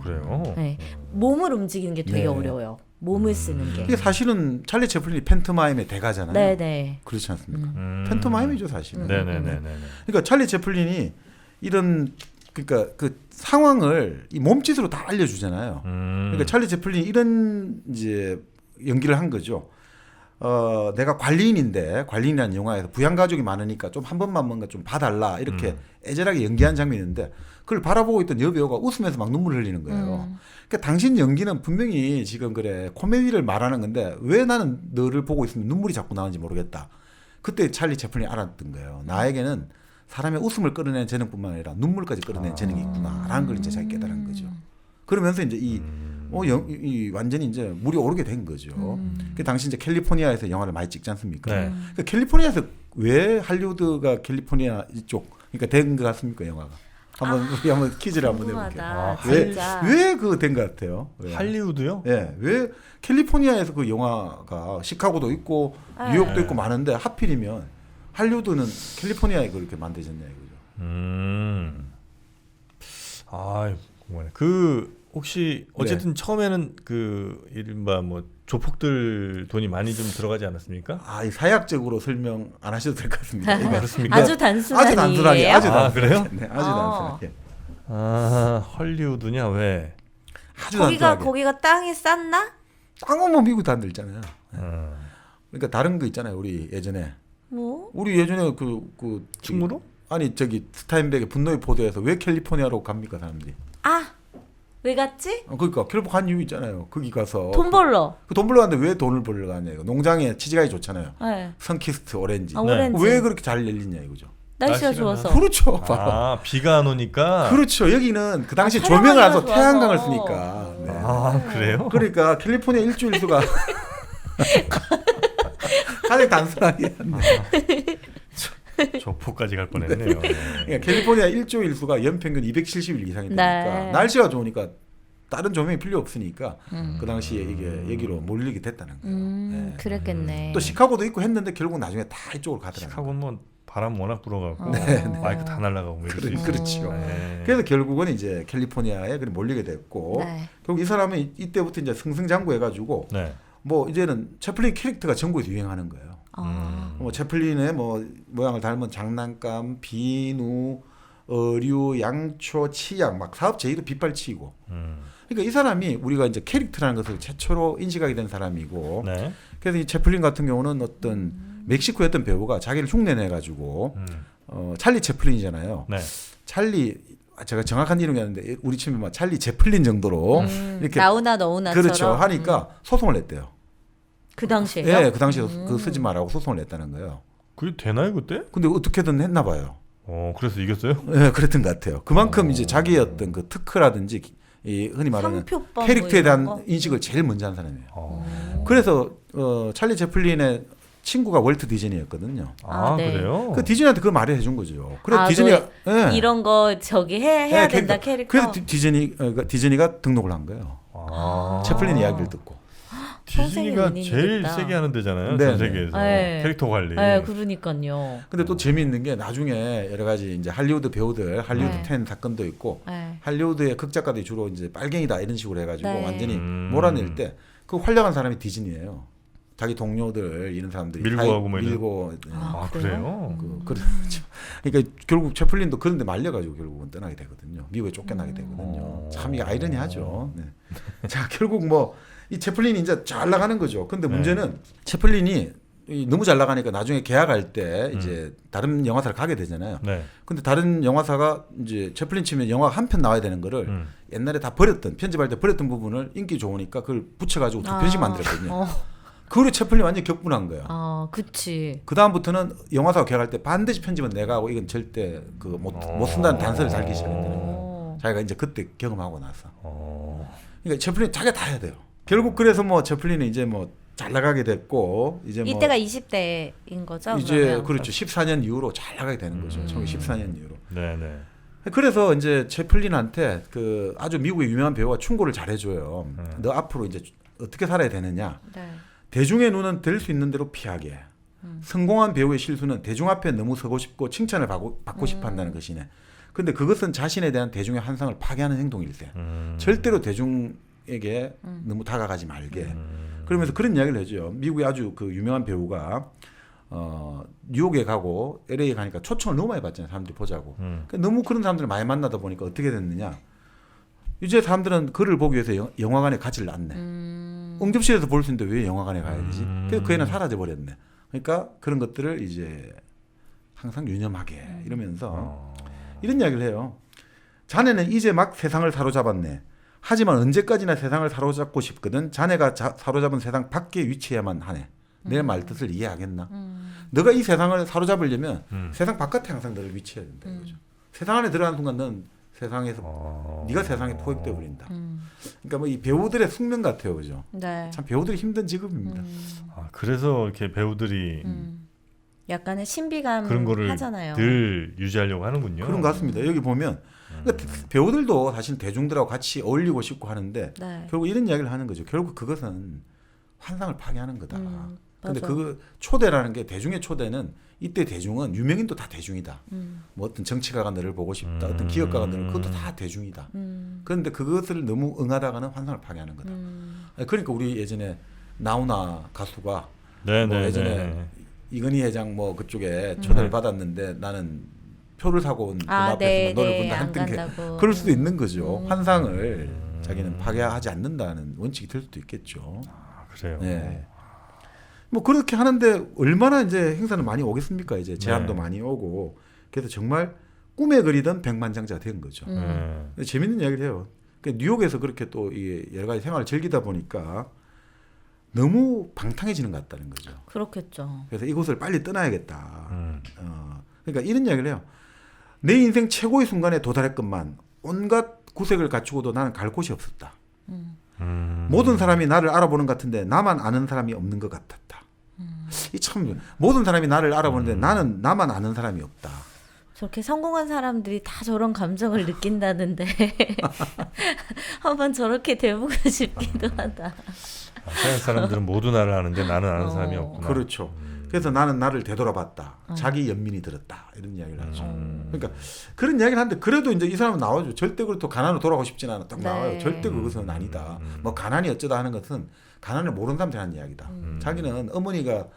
Speaker 1: 그래요?
Speaker 3: 네. 몸을 움직이는 게 되게
Speaker 2: 네.
Speaker 3: 어려워요. 몸을 쓰는 게.
Speaker 2: 이게 사실은 찰리 채플린이 팬토마임의 대가잖아요.
Speaker 3: 네네.
Speaker 2: 그렇지 않습니까? 팬토마임이죠 사실은.
Speaker 1: 네네네네.
Speaker 2: 그러니까 찰리 채플린이 이런 그러니까 그 상황을 이 몸짓으로 다 알려주잖아요. 그러니까 찰리 채플린이 이런 이제 연기를 한 거죠. 내가 관리인인데 관리인이라는 영화에서 부양 가족이 많으니까 좀 한 번만 뭔가 좀 봐달라 이렇게 애절하게 연기한 장면인데 그걸 바라보고 있던 여배우가 웃으면서 막 눈물 흘리는 거예요. 그러니까 당신 연기는 분명히 지금 그래 코미디를 말하는 건데 왜 나는 너를 보고 있으면 눈물이 자꾸 나오는지 모르겠다. 그때 찰리 채플린이 알았던 거예요. 나에게는 사람의 웃음을 끌어내는 재능뿐만 아니라 눈물까지 끌어내는 재능이 있구나라는 걸 이제 자기 깨달은 거죠. 그러면서 이제 이 완전히 이제 물이 오르게 된 거죠. 그 당시 이제 캘리포니아에서 영화를 많이 찍지 않습니까?
Speaker 1: 네.
Speaker 2: 그러니까 캘리포니아에서 왜 할리우드가 캘리포니아 이쪽 그러니까 된 것 같습니까 영화가? 우리 한번 퀴즈를 한번 해볼게요.
Speaker 3: 진짜.
Speaker 2: 왜 그 된 것 같아요? 왜?
Speaker 1: 할리우드요?
Speaker 2: 예, 왜 캘리포니아에서 그 영화가 시카고도 있고 뉴욕도 있고 많은데 하필이면 할리우드는 캘리포니아에 그렇게 만들어졌냐 이거죠.
Speaker 1: 아, 궁금하네. 그 혹시 어쨌든 처음에는 그 이른바 뭐 조폭들 돈이 많이 좀 들어가지 않았습니까?
Speaker 2: 이 사약적으로 설명 안 하셔도 될 것 같습니다. 이거
Speaker 1: 그렇습니까?
Speaker 3: 아주 단순한
Speaker 2: 아주 단순하게,
Speaker 3: 이유예요?
Speaker 2: 아주 단순하게.
Speaker 1: 그래요?
Speaker 2: 네, 아주 단순하게.
Speaker 1: 헐리우드냐 왜?
Speaker 2: 아주
Speaker 3: 거기가
Speaker 2: 단순하게.
Speaker 3: 땅이 쌌나?
Speaker 2: 땅은 뭐 미국 다 들잖아요. 그러니까 다른 거 있잖아요. 우리 예전에
Speaker 3: 뭐?
Speaker 2: 우리 예전에
Speaker 1: 충무로?
Speaker 2: 아니 저기 스타인백의 분노의 포도에서 왜 캘리포니아로 갑니까 사람들이?
Speaker 3: 왜 갔지?
Speaker 2: 그러니까 결국 간 이유 있잖아요. 거기 가서
Speaker 3: 돈 벌러.
Speaker 2: 돈 벌러 갔는데 왜 돈을 벌러 갔냐? 농장에 치즈가이 좋잖아요.
Speaker 3: 네.
Speaker 2: 선키스트 오렌지.
Speaker 3: 오렌지.
Speaker 2: 왜 그렇게 잘 열리냐 이거죠.
Speaker 3: 날씨가
Speaker 1: 날씨가
Speaker 3: 좋아서.
Speaker 2: 그렇죠. 바로.
Speaker 1: 비가 안 오니까.
Speaker 2: 그렇죠. 여기는 그 당시
Speaker 3: 촬영하기가
Speaker 2: 조명을 안 써
Speaker 3: 좋아서.
Speaker 2: 태양광을 쓰니까. 네.
Speaker 1: 그래요?
Speaker 2: 그러니까 캘리포니아 일주 일수가 가장 단순하게
Speaker 1: 조폭까지 갈 뻔했네요.
Speaker 2: 그러니까 캘리포니아 일조 일수가 연평균 270일 이상이 되니까
Speaker 3: 네.
Speaker 2: 날씨가 좋으니까 다른 조명이 필요 없으니까 그 당시에 이게 여기로 몰리게 됐다는 거예요. 네.
Speaker 3: 그랬겠네.
Speaker 2: 또 시카고도 있고 했는데 결국 나중에 다 이쪽으로 가더라고요.
Speaker 1: 시카고는 뭐 바람 워낙 불어갖고
Speaker 2: 네,
Speaker 1: 마이크 다 날아가고 뭐 이럴 수 있어요.
Speaker 2: 그렇죠.
Speaker 1: 네.
Speaker 2: 그래서 결국은 이제 캘리포니아에 몰리게 됐고
Speaker 3: 네.
Speaker 2: 결국 이 사람은 이때부터 이제 승승장구해가지고
Speaker 1: 네.
Speaker 2: 뭐 이제는 채플린 캐릭터가 전국에서 유행하는 거예요. 뭐 채플린의 뭐 모양을 닮은 장난감, 비누, 어류, 양초, 치약 막 사업 제의도 빗발치고. 그러니까 이 사람이 우리가 이제 캐릭터라는 것을 최초로 인식하게 된 사람이고.
Speaker 1: 네.
Speaker 2: 그래서 이 채플린 같은 경우는 어떤 멕시코의 어떤 배우가 자기를 흉내내 가지고 찰리 채플린이잖아요.
Speaker 1: 네.
Speaker 2: 찰리 제가 정확한 이름이 아닌데 우리 친구 막 찰리 채플린 정도로 이렇게
Speaker 3: 나우나 너우나처럼.
Speaker 2: 그렇죠 하니까 소송을 냈대요.
Speaker 3: 그 당시에요?
Speaker 2: 예, 그 당시에 그 쓰지 말라고 소송을 냈다는 거예요.
Speaker 1: 그게 되나요 그때?
Speaker 2: 근데 어떻게든 했나 봐요.
Speaker 1: 그래서 이겼어요?
Speaker 2: 예, 그랬던 것 같아요. 그만큼 이제 자기의 어떤 그 특허라든지 이 흔히 말하는
Speaker 3: 상표법
Speaker 2: 캐릭터에
Speaker 3: 뭐
Speaker 2: 대한
Speaker 3: 이런 거?
Speaker 2: 인식을 제일 먼저 한 사람이에요. 그래서 찰리 채플린의 친구가 월트 디즈니였거든요.
Speaker 3: 네.
Speaker 1: 그래요?
Speaker 2: 그 디즈니한테 그 말을 해준 거죠. 그래
Speaker 3: 너
Speaker 2: 디즈니가 예.
Speaker 3: 이런 거 저기 해야
Speaker 2: 예,
Speaker 3: 된다 캐릭터.
Speaker 2: 그래서 디즈니가 등록을 한 거예요. 채플린 이야기를 듣고.
Speaker 1: 디즈니가
Speaker 3: 선생님
Speaker 1: 제일
Speaker 3: 은인이겠다.
Speaker 1: 세게 하는 데잖아요.
Speaker 2: 네,
Speaker 1: 전
Speaker 2: 네.
Speaker 1: 세계에서
Speaker 3: 네.
Speaker 1: 캐릭터 관리.
Speaker 3: 네, 그러니까요.
Speaker 2: 근데 또 재미있는 게 나중에 여러 가지 이제 할리우드 배우들 할리우드
Speaker 3: 네.
Speaker 2: 10 사건도 있고
Speaker 3: 네.
Speaker 2: 할리우드의 극작가들이 주로 이제 빨갱이다 이런 식으로 해가지고
Speaker 3: 네.
Speaker 2: 완전히 몰아낼 때 그 활약한 사람이 디즈니예요. 자기 동료들 이런 사람들이
Speaker 1: 밀고 하고 뭐 이런.
Speaker 2: 밀고 네.
Speaker 1: 그래요?
Speaker 2: 그렇죠. 그러니까 결국 채플린도 그런데 말려가지고 결국은 떠나게 되거든요. 미국에 쫓겨나게 되거든요. 참 이게 아이러니하죠. 네. 자 결국 뭐 이 채플린이 이제 잘 나가는 거죠. 근데 문제는 채플린이 너무 잘 나가니까 나중에 계약할 때 이제 다른 영화사를 가게 되잖아요.
Speaker 1: 네.
Speaker 2: 근데 다른 영화사가 이제 채플린 치면 영화 한 편 나와야 되는 거를 옛날에 다 버렸던 편집할 때 버렸던 부분을 인기 좋으니까 그걸 붙여가지고 두 편씩 만들었거든요. 그거를 채플린 완전 격분한 거예요.
Speaker 3: 그치.
Speaker 2: 그 다음부터는 영화사가 계약할 때 반드시 편집은 내가 하고 이건 절대 그 못 쓴다는 단서를 달기 시작했다는 거예요. 자기가 이제 그때 경험하고 나서. 그러니까 채플린 자기가 다 해야 돼요. 결국 그래서 뭐 채플린은 이제 뭐 잘 나가게 됐고 이제 뭐
Speaker 3: 이때가 20대인 거죠?
Speaker 2: 이제
Speaker 3: 그러면?
Speaker 2: 그렇죠. 14년 이후로 잘 나가게 되는 거죠. 1914년 이후로.
Speaker 1: 네네.
Speaker 2: 그래서 이제 채플린한테 그 아주 미국의 유명한 배우가 충고를 잘해줘요. 너 앞으로 이제 어떻게 살아야 되느냐.
Speaker 3: 네.
Speaker 2: 대중의 눈은 될 수 있는 대로 피하게. 성공한 배우의 실수는 대중 앞에 너무 서고 싶고 칭찬을 받고 싶어 한다는 것이네. 근데 그것은 자신에 대한 대중의 환상을 파괴하는 행동일세. 절대로 대중에게 너무 다가가지 말게. 그러면서 그런 이야기를 해줘요. 미국의 아주 그 유명한 배우가 뉴욕에 가고 LA에 가니까 초청을 너무 많이 받잖아요. 사람들이 보자고. 그러니까 너무 그런 사람들을 많이 만나다 보니까 어떻게 됐느냐. 이제 사람들은 그를 보기 위해서 영화관에 가지를 않네. 응접실에서 볼 수 있는데 왜 영화관에 가야 되지? 그래서 그 애는 사라져 버렸네. 그러니까 그런 것들을 이제 항상 유념하게 이러면서 이런 이야기를 해요. 자네는 이제 막 세상을 사로잡았네. 하지만 언제까지나 세상을 사로잡고 싶거든. 자네가 사로잡은 세상 밖에 위치해야만 하네. 내 말 뜻을 이해하겠나? 너가 이 세상을 사로잡으려면 세상 바깥에 항상 너를 위치해야 된다 이거죠. 세상 안에 들어가는 순간 넌 세상에서 네가 세상에 포획돼 버린다. 그러니까 뭐 이 배우들의 숙명 같아요, 그죠?
Speaker 3: 네.
Speaker 2: 참 배우들이 힘든 직업입니다.
Speaker 1: 그래서 이렇게 배우들이
Speaker 3: 약간의 신비감
Speaker 1: 그런 거를
Speaker 3: 하잖아요.
Speaker 1: 늘 유지하려고 하는군요.
Speaker 2: 그런 것 같습니다. 여기 보면 그러니까 배우들도 사실 대중들하고 같이 어울리고 싶고 하는데
Speaker 3: 네.
Speaker 2: 결국 이런 이야기를 하는 거죠. 결국 그것은 환상을 파괴하는 거다. 근데
Speaker 3: 맞아.
Speaker 2: 그 초대라는 게 대중의 초대는 이때 대중은 유명인도 다 대중이다. 뭐 어떤 정치가가 너를 보고 싶다. 어떤 기업가가 너를 그것도 다 대중이다. 그런데 그것을 너무 응하다가는 환상을 파괴하는 거다. 그러니까 우리 예전에 나훈아 가수가 뭐 예전에 이건희 회장 뭐 그쪽에 초대를 받았는데 나는 표를 사고 온 그 앞에서
Speaker 3: 네,
Speaker 2: 너를 본다
Speaker 3: 안
Speaker 2: 했던 게
Speaker 3: 간다고.
Speaker 2: 그럴 수도 있는 거죠. 환상을 자기는 파괴하지 않는다는 원칙이 될 수도 있겠죠.
Speaker 1: 그래요.
Speaker 2: 네. 뭐 그렇게 하는데 얼마나 이제 행사는 많이 오겠습니까? 이제 제안도 많이 오고 그래서 정말 꿈에 그리던 백만장자가 된 거죠. 재밌는 이야기를 해요. 그러니까 뉴욕에서 그렇게 또 이게 여러 가지 생활을 즐기다 보니까 너무 방탕해지는 것 같다는 거죠.
Speaker 3: 그렇겠죠.
Speaker 2: 그래서 이곳을 빨리 떠나야겠다. 그러니까 이런 이야기를 해요. 내 인생 최고의 순간에 도달했건만 온갖 구색을 갖추고도 나는 갈 곳이 없었다. 모든 사람이 나를 알아보는 것 같은데 나만 아는 사람이 없는 것 같았다. 이 참 모든 사람이 나를 알아보는데 나는 나만 아는 사람이 없다.
Speaker 3: 저렇게 성공한 사람들이 다 저런 감정을 느낀다는데 한번 저렇게 돼보고 싶기도 하다.
Speaker 1: 서양 사람들은 모두 나를 아는데 나는 아는 사람이 없구나.
Speaker 2: 그렇죠. 그래서 나는 나를 되돌아봤다. 자기 연민이 들었다. 이런 이야기를 하죠. 그러니까 그런 이야기를 하는데 그래도 이제 이 사람은 나와줘. 절대 그렇다고 가난으로 돌아가고 싶지는 않아. 딱 나와요. 절대 그것은 아니다. 뭐 가난이 어쩌다 하는 것은 가난을 모르는 사람들이 하는 이야기다. 자기는 어머니가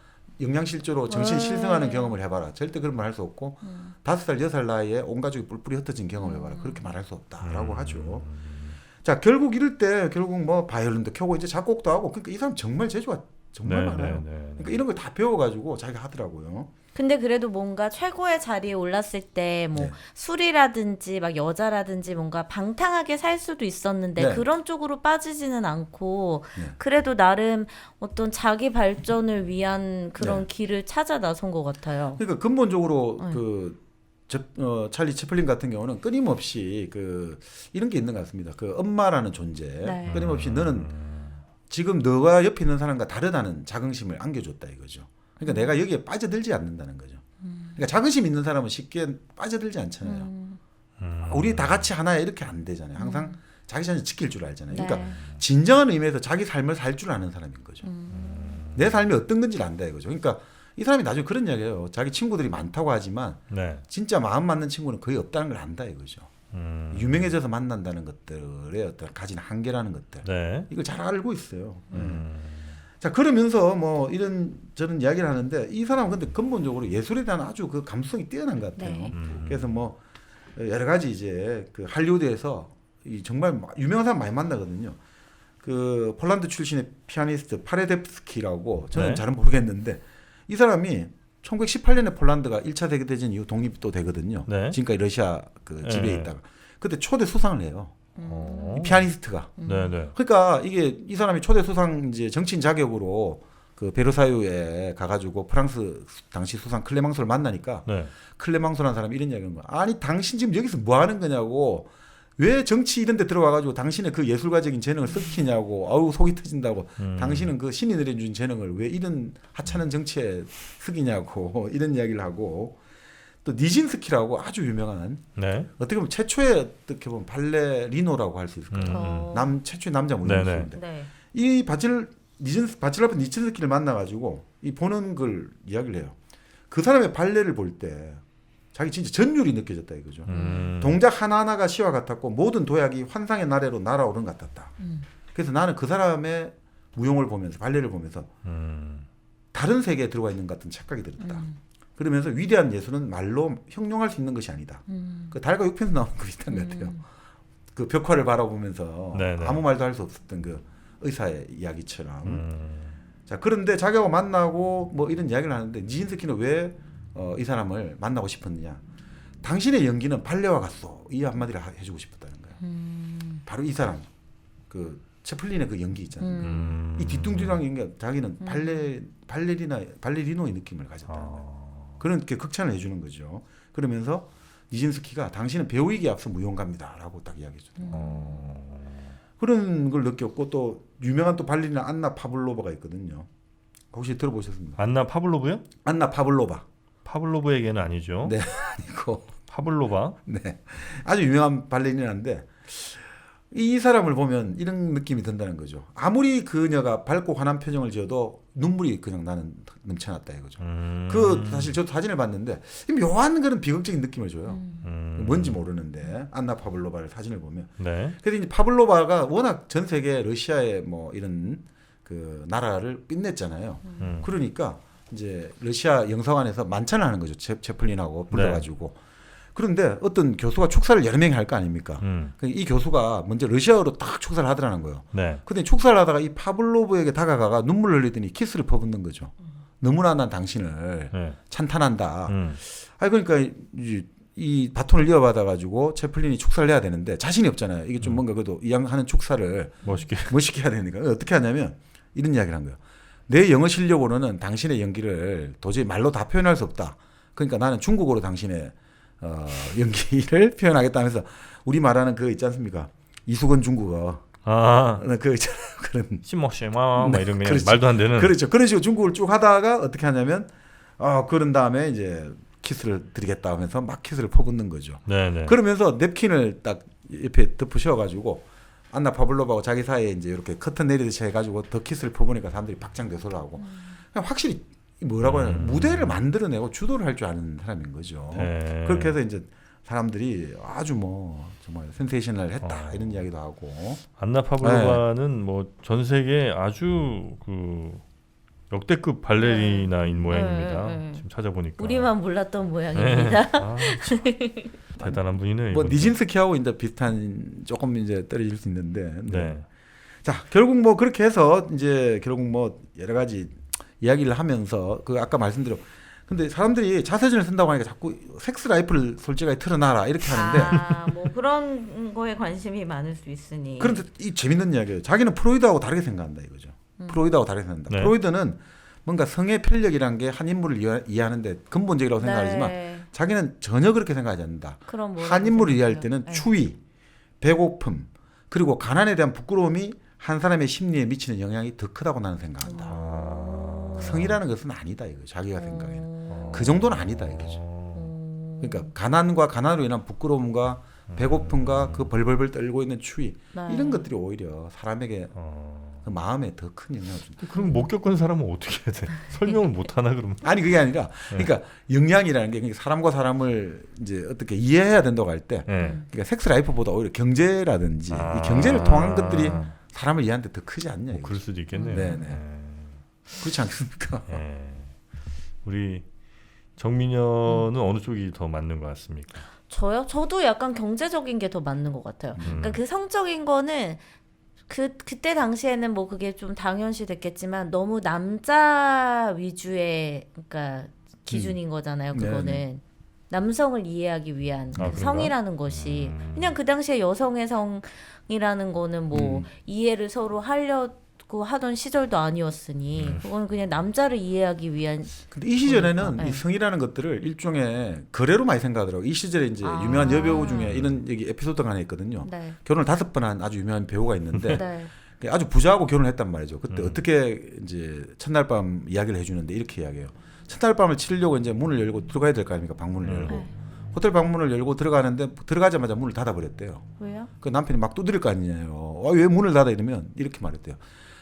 Speaker 2: 영양실조로 정신 실성하는 경험을 해봐라. 절대 그런 말 할 수 없고 5살, 6살 나이에 온 가족이 뿔뿔이 흩어진 경험을 해봐라. 그렇게 말할 수 없다라고 하죠. 자, 결국 이럴 때 결국 뭐 바이올린도 켜고 이제 작곡도 하고 그러니까 이 사람 정말 재주가 정말 많아요. 그러니까 이런 걸 다 배워가지고 자기가 하더라고요.
Speaker 3: 근데 그래도 뭔가 최고의 자리에 올랐을 때 뭐 술이라든지 막 여자라든지 뭔가 방탕하게 살 수도 있었는데 그런 쪽으로 빠지지는 않고 그래도 나름 어떤 자기 발전을 위한 그런 길을 찾아 나선 것 같아요.
Speaker 2: 그러니까 근본적으로 찰리 채플린 같은 경우는 끊임없이 이런 게 있는 것 같습니다. 그 엄마라는 존재 끊임없이 너는 지금 너가 옆에 있는 사람과 다르다는 자긍심을 안겨줬다 이거죠. 그러니까 내가 여기에 빠져들지 않는다는 거죠. 그러니까 자긍심 있는 사람은 쉽게 빠져들지 않잖아요. 우리 다 같이 하나야 이렇게 안 되잖아요. 항상 자기 자신을 지킬 줄 알잖아요. 그러니까 진정한 의미에서 자기 삶을 살 줄 아는 사람인 거죠. 내 삶이 어떤 건지를 안다 이거죠. 그러니까 이 사람이 나중에 그런 이야기해요. 자기 친구들이 많다고 하지만 진짜 마음 맞는 친구는 거의 없다는 걸 안다 이거죠. 유명해져서 만난다는 것들의 어떤 가진 한계라는 것들 이걸 잘 알고 있어요. 자 그러면서 뭐 이런 저는 이야기를 하는데 이 사람은 근데 근본적으로 예술에 대한 아주 그 감수성이 뛰어난 것 같아요. 그래서 뭐 여러 가지 이제 그 할리우드에서 이 정말 유명한 사람 많이 만나거든요. 그 폴란드 출신의 피아니스트 파레뎁스키라고 저는 잘은 모르겠는데 이 사람이 1918년에 폴란드가 1차 세계대전 이후 독립도 되거든요. 지금까지 러시아 그 지배에 있다가 그때 초대 수상을 해요. 이 피아니스트가. 그러니까 이게 이 사람이 초대 수상 이제 정치인 자격으로 그 베르사유에 가가지고 프랑스 당시 수상 클레망소를 만나니까 클레망소라는 사람이 이런 이야기하는 거야. 아니 당신 지금 여기서 뭐 하는 거냐고. 왜 정치 이런 데 들어가가지고 당신의 그 예술가적인 재능을 썩히냐고. 아우 속이 터진다고. 당신은 그 신이 내려준 재능을 왜 이런 하찮은 정치에 쓰기냐고. 이런 이야기를 하고. 또 니진스키라고 아주 유명한
Speaker 1: 네.
Speaker 2: 어떻게 보면 최초의 어떻게 보면 발레리노라고 할 수 있을 거예요. 최초의 남자 무용수인데
Speaker 3: 네.
Speaker 2: 이 바칠라프 니진스키를 만나가지고 이 보는 걸 이야기를 해요. 그 사람의 발레를 볼 때 자기 진짜 전율이 느껴졌다 이거죠. 동작 하나하나가 시와 같았고 모든 도약이 환상의 나래로 날아오른 것 같았다. 그래서 나는 그 사람의 무용을 보면서 발레를 보면서 다른 세계에 들어가 있는 것 같은 착각이 들었다. 그러면서 위대한 예술은 말로 형용할 수 있는 것이 아니다. 그 달과 육편에서 나오는 거 비슷한 것 같아요. 그 벽화를 바라보면서
Speaker 1: 네네.
Speaker 2: 아무 말도 할 수 없었던 그 의사의 이야기처럼. 자 그런데 자기하고 만나고 뭐 이런 이야기를 하는데 니진스키는 왜 이 사람을 만나고 싶었느냐? 당신의 연기는 발레와 같소. 이 한마디를 해주고 싶었다는 거예요. 바로 이 사람 그 채플린의 그 연기 있잖아요. 이 뒤뚱뒤뚱한 연기 자기는 발레리노의 느낌을 가졌다는 거예요. 그렇게 극찬을 해주는 거죠. 그러면서 니진스키가 당신은 배우이기에 앞서 무용가입니다라고 딱 이야기해주더라고요. 그런 걸 느꼈고 또 유명한 또 발레리나 안나 파블로바가 있거든요. 혹시 들어보셨습니까?
Speaker 1: 안나 파블로브요?
Speaker 2: 안나 파블로바.
Speaker 1: 파블로브에게는 아니죠.
Speaker 2: 네, 아니고.
Speaker 1: 파블로바.
Speaker 2: 네, 아주 유명한 발레리나인데 이 사람을 보면 이런 느낌이 든다는 거죠. 아무리 그녀가 밝고 환한 표정을 지어도 눈물이 그냥 나는 넘쳐났다 이거죠. 그 사실 저도 사진을 봤는데 묘한 그런 비극적인 느낌을 줘요. 뭔지 모르는데 안나 파블로바를 사진을 보면.
Speaker 1: 네.
Speaker 2: 그래서 이제 파블로바가 워낙 전 세계 러시아의 뭐 이런 그 나라를 빛냈잖아요. 그러니까 이제 러시아 영사관에서 만찬을 하는 거죠. 채플린하고 불러가지고. 네. 그런데 어떤 교수가 축사를 여러 명이 할 거 아닙니까? 이 교수가 먼저 러시아어로 딱 축사를 하더라는 거예요. 네. 근데 축사를 하다가 이 파블로브에게 다가가가 눈물을 흘리더니 키스를 퍼붓는 거죠. 너무나 난 당신을 네. 찬탄한다. 그러니까 이 바톤을 이어받아 가지고 채플린이 축사를 해야 되는데 자신이 없잖아요. 이게 좀 뭔가 그래도 이왕하는 축사를 멋있게 해야 되니까 어떻게 하냐면 이런 이야기를 한 거예요. 내 영어 실력으로는 당신의 연기를 도저히 말로 다 표현할 수 없다. 그러니까 나는 중국어로 당신의 연기를 표현하겠다면서 우리 말하는 그 있지 않습니까? 이수건 중국어. 그 있잖아요. 그런
Speaker 1: 시모시마
Speaker 2: 네,
Speaker 1: 이런
Speaker 2: 그렇죠.
Speaker 1: 말도 안 되는.
Speaker 2: 그렇죠. 그런 식으로 중국어를 쭉 하다가 어떻게 하냐면 그런 다음에 이제 키스를 드리겠다 하면서 막 키스를 퍼붓는 거죠. 네네. 그러면서 냅킨을 딱 옆에 덮으셔 가지고 안나 파블로바하고 자기 사이에 이제 이렇게 커튼 내리듯이 해가지고 더 키스를 퍼보니까 사람들이 박장대소를 하고 확실히 뭐라고 해야 하나 무대를 만들어내고 주도를 할 줄 아는 사람인 거죠. 네. 그렇게 해서 이제 사람들이 아주 뭐 정말 센세이셔널 했다 이런 이야기도 하고.
Speaker 1: 안나 파블로바는 네. 뭐 전 세계 아주 그 역대급 발레리나인 모양입니다. 지금 찾아보니까
Speaker 3: 우리만 몰랐던 모양입니다.
Speaker 1: 대단한 분이네.
Speaker 2: 뭐 니진스키하고 이제 비슷한 조금 이제 떨어질 수 있는데. 네. 자 결국 뭐 그렇게 해서 이제 결국 뭐 여러 가지 이야기를 하면서 그 아까 말씀드린. 근데 사람들이 자서전을 쓴다고 하니까 자꾸 섹스 라이프를 솔직하게 틀어놔라 이렇게 하는데.
Speaker 3: 뭐 그런 거에 관심이 많을 수 있으니.
Speaker 2: 그런데 이 재밌는 이야기예요. 자기는 프로이드하고 다르게 생각한다 이거죠. 프로이드하고 다르게 생각한다. 네. 프로이드는 뭔가 성의 편력이란 게 한 인물을 이해하는데 근본적이라고 생각하지만 네. 자기는 전혀 그렇게 생각하지 않는다. 한 인물을 이해할 때는 네. 추위, 배고픔, 그리고 가난에 대한 부끄러움이 한 사람의 심리에 미치는 영향이 더 크다고 나는 생각한다. 성이라는 것은 아니다 이거 자기가 생각에는. 그 정도는 아니다 이거죠. 그러니까 가난과 가난으로 인한 부끄러움과 배고픔과 그 벌벌벌 떨고 있는 추위 네. 이런 것들이 오히려 사람에게 그 마음에 더 큰 영향을 준다.
Speaker 1: 그럼 못 겪은 사람은 어떻게 해야 돼? 설명을 못 하나 그러면?
Speaker 2: 아니 그게 아니라 그러니까 영향이라는 게 사람과 사람을 이제 어떻게 이해해야 된다고 할 때 그러니까 섹스 라이프보다 오히려 경제라든지 이 경제를 통한 것들이 사람을 이해하는데 더 크지 않냐.
Speaker 1: 그럴 수도 있겠네요.
Speaker 2: 네네. 그렇지 않습니까?
Speaker 1: 우리 정민여는 어느 쪽이 더 맞는 것 같습니까?
Speaker 3: 저요? 저도 약간 경제적인 게 더 맞는 것 같아요. 그러니까 그 성적인 거는 그때 당시에는 뭐 그게 좀 당연시 됐겠지만 너무 남자 위주의 그러니까 기준인 거잖아요. 그거는 네네. 남성을 이해하기 위한 성이라는 것이 그냥 그 당시에 여성의 성이라는 거는 뭐 이해를 서로 하려고 하던 시절도 아니었으니 그건 그냥 남자를 이해하기 위한.
Speaker 2: 근데 이 시절에는 이 성이라는 것들을 일종의 거래로 많이 생각하더라고요. 이 시절에 이제 유명한 여배우 중에 이런 여기 에피소드가 하나 있거든요. 네. 결혼을 5번 한 아주 유명한 배우가 있는데 네. 아주 부자하고 결혼을 했단 말이죠. 그때 어떻게 이제 첫날 밤 이야기를 해주는데 이렇게 이야기해요. 첫날 밤을 치려고 이제 문을 열고 들어가야 될 거 아닙니까? 방문을 열고. 호텔 방문을 열고 들어가는데 들어가자마자 문을 닫아버렸대요.
Speaker 3: 왜요?
Speaker 2: 그 남편이 막 두드릴 거 아니에요. 왜 문을 닫아 이러면 이렇게 말했대요.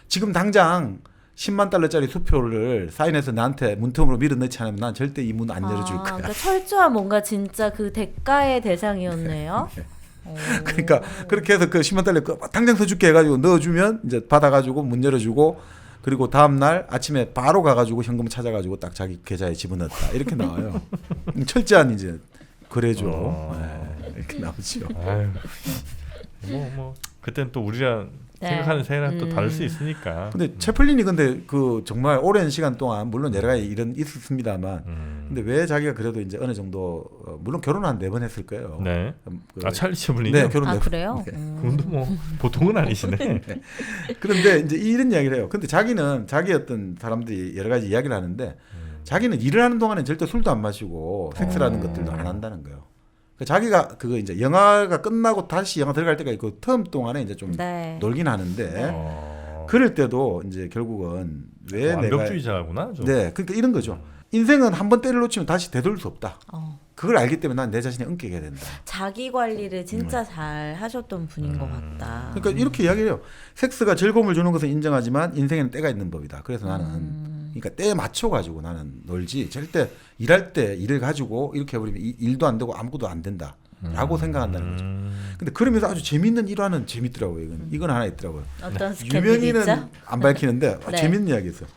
Speaker 2: 지금 당장 10만 달러짜리 수표를 사인해서 나한테 문틈으로 밀어넣지 않으면 난 절대 이 문 안 열어줄 거야.
Speaker 3: 그러니까 철저한 뭔가 진짜 그 대가의 대상이었네요.
Speaker 2: 그러니까 그렇게 해서 그 10만 달러 당장 써줄게 해가지고 넣어주면 이제 받아가지고 문 열어주고 그리고 다음 날 아침에 바로 가가지고 현금 찾아가지고 딱 자기 계좌에 집어넣었다 이렇게 나와요. 철저한 이제 거래죠. 네, 이렇게 나오죠.
Speaker 1: 아유, 뭐 그때는 또 우리랑 생각하는 세계랑 또 다를 수 있으니까.
Speaker 2: 근데 채플린이 근데 그 정말 오랜 시간 동안 물론 여러 가지 일은 있었습니다만, 근데 왜 자기가 그래도 이제 어느 정도 물론 결혼 한 4번 했을 거예요.
Speaker 1: 네.
Speaker 2: 그,
Speaker 1: 찰리 채플린이.
Speaker 2: 네, 결혼 4번.
Speaker 3: 그래요?
Speaker 2: 네.
Speaker 1: 그분도 뭐 보통은 아니시네.
Speaker 2: 네. 그런데 이제 이런 이야기를 해요. 근데 자기는 자기 어떤 사람들이 여러 가지 이야기를 하는데, 자기는 일을 하는 동안에 절대 술도 안 마시고 섹스라는 것들도 안 한다는 거예요. 자기가 그거 이제 영화가 끝나고 다시 영화 들어갈 때가 있고 텀 동안에 이제 좀 놀긴 하는데 그럴 때도 이제 결국은 왜 내가
Speaker 1: 완벽주의자구나. 좀.
Speaker 2: 네, 그러니까 이런 거죠. 인생은 한 번 때를 놓치면 다시 되돌릴 수 없다. 그걸 알기 때문에 난 내 자신이 엄격해야 된다.
Speaker 3: 자기 관리를 진짜 잘 하셨던 분인 것 같다.
Speaker 2: 그러니까 이렇게 이야기해요. 섹스가 즐거움을 주는 것은 인정하지만 인생에는 때가 있는 법이다. 그래서 나는 그러니까 때에 맞춰 가지고 나는 놀지 절대 일할 때 일을 가지고 이렇게 해버리면 일도 안 되고 아무것도 안 된다라고 생각한다는 거죠. 근데 그러면서 아주 재밌는 일화는 재밌더라고요. 이건 하나 있더라고요.
Speaker 3: 어떤 스캔들
Speaker 2: 유명인은
Speaker 3: 있죠?
Speaker 2: 안 밝히는데
Speaker 3: 네.
Speaker 2: 재밌는 이야기였어요.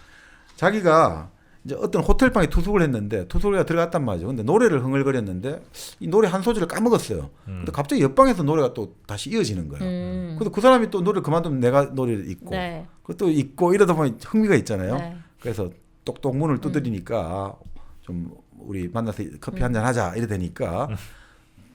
Speaker 2: 자기가 이제 어떤 호텔방에 투숙을 했는데 투숙을 들어갔단 말이죠. 근데 노래를 흥얼거렸는데 이 노래 한 소절을 까먹었어요. 근데 갑자기 옆방에서 노래가 또 다시 이어지는 거예요. 그래서 그 사람이 또 노래를 그만두면 내가 노래를 잊고
Speaker 3: 네.
Speaker 2: 그것도 잊고 이러다 보면 흥미가 있잖아요.
Speaker 3: 네.
Speaker 2: 그래서 똑똑 문을 두드리니까 좀 우리 만나서 커피 한잔 하자 이래 되니까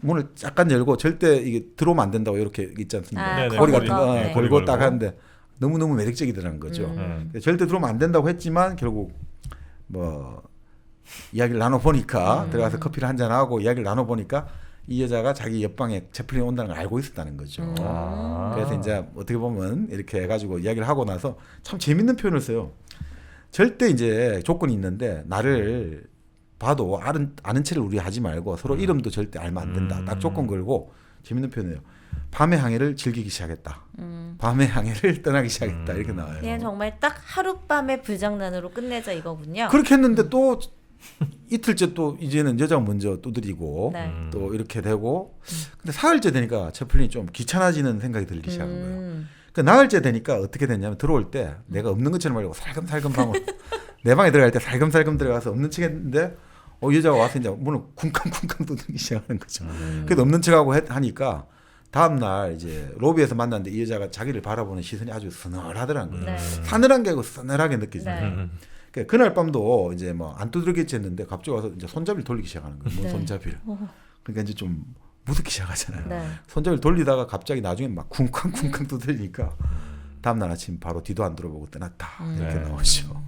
Speaker 2: 문을 잠깐 열고 절대 이게 들어오면 안 된다고 이렇게 있지 않습니까?
Speaker 3: 거리가
Speaker 2: 거리가 걸고 딱 하는데 너무너무 매력적이더라는 거죠. 절대 들어오면 안 된다고 했지만 결국 뭐 이야기를 나눠보니까 들어가서 커피를 한잔 하고 이야기를 나눠보니까 이 여자가 자기 옆방에 채플린이 온다는 걸 알고 있었다는 거죠. 그래서 이제 어떻게 보면 이렇게 해가지고 이야기를 하고 나서 참 재밌는 표현을 써요. 절대 이제 조건이 있는데 나를 봐도 아는 체를 우리 하지 말고 서로 이름도 절대 알면 안 된다. 딱 조건 걸고 재밌는 표현이에요. 밤의 항해를 즐기기 시작했다. 밤의 항해를 떠나기 시작했다. 이렇게 나와요.
Speaker 3: 그냥 정말 딱 하룻밤의 불장난으로 끝내자 이거군요.
Speaker 2: 그렇게 했는데 또 이틀째 또 이제는 여자가 먼저 두드리고
Speaker 3: 네.
Speaker 2: 또 이렇게 되고 근데 사흘째 되니까 채플린이 좀 귀찮아지는 생각이 들기 시작한 거예요. 그 나흘째 되니까 어떻게 됐냐면 들어올 때 내가 없는 것처럼 하려고 살금살금 방을 내 방에 들어갈 때 살금살금 들어가서 없는 척 했는데 여자가 와서 이제 문을 쿵쾅쿵쾅 두드리기 시작하는 거죠. 그래도 없는 척하고 하니까 다음 날 이제 로비에서 만났는데 이 여자가 자기를 바라보는 시선이 아주 서늘하더라는 거예요.
Speaker 3: 네.
Speaker 2: 사늘한 게 아니고 서늘하게 느껴지는
Speaker 3: 네.
Speaker 2: 그날 밤도 이제 뭐 안 두드리겠지 했는데 갑자기 와서 이제 손잡이를 돌리기 시작하는 거예요.
Speaker 3: 네.
Speaker 2: 손잡이를. 그러니까 이제 좀 무섭기 시작하잖아요.
Speaker 3: 네.
Speaker 2: 손잡이를 돌리다가 갑자기 나중에 막 쿵쾅쿵쾅 두드리니까 다음날 아침 바로 뒤도 안 돌아보고 떠났다. 이렇게
Speaker 1: 네.
Speaker 2: 나오죠.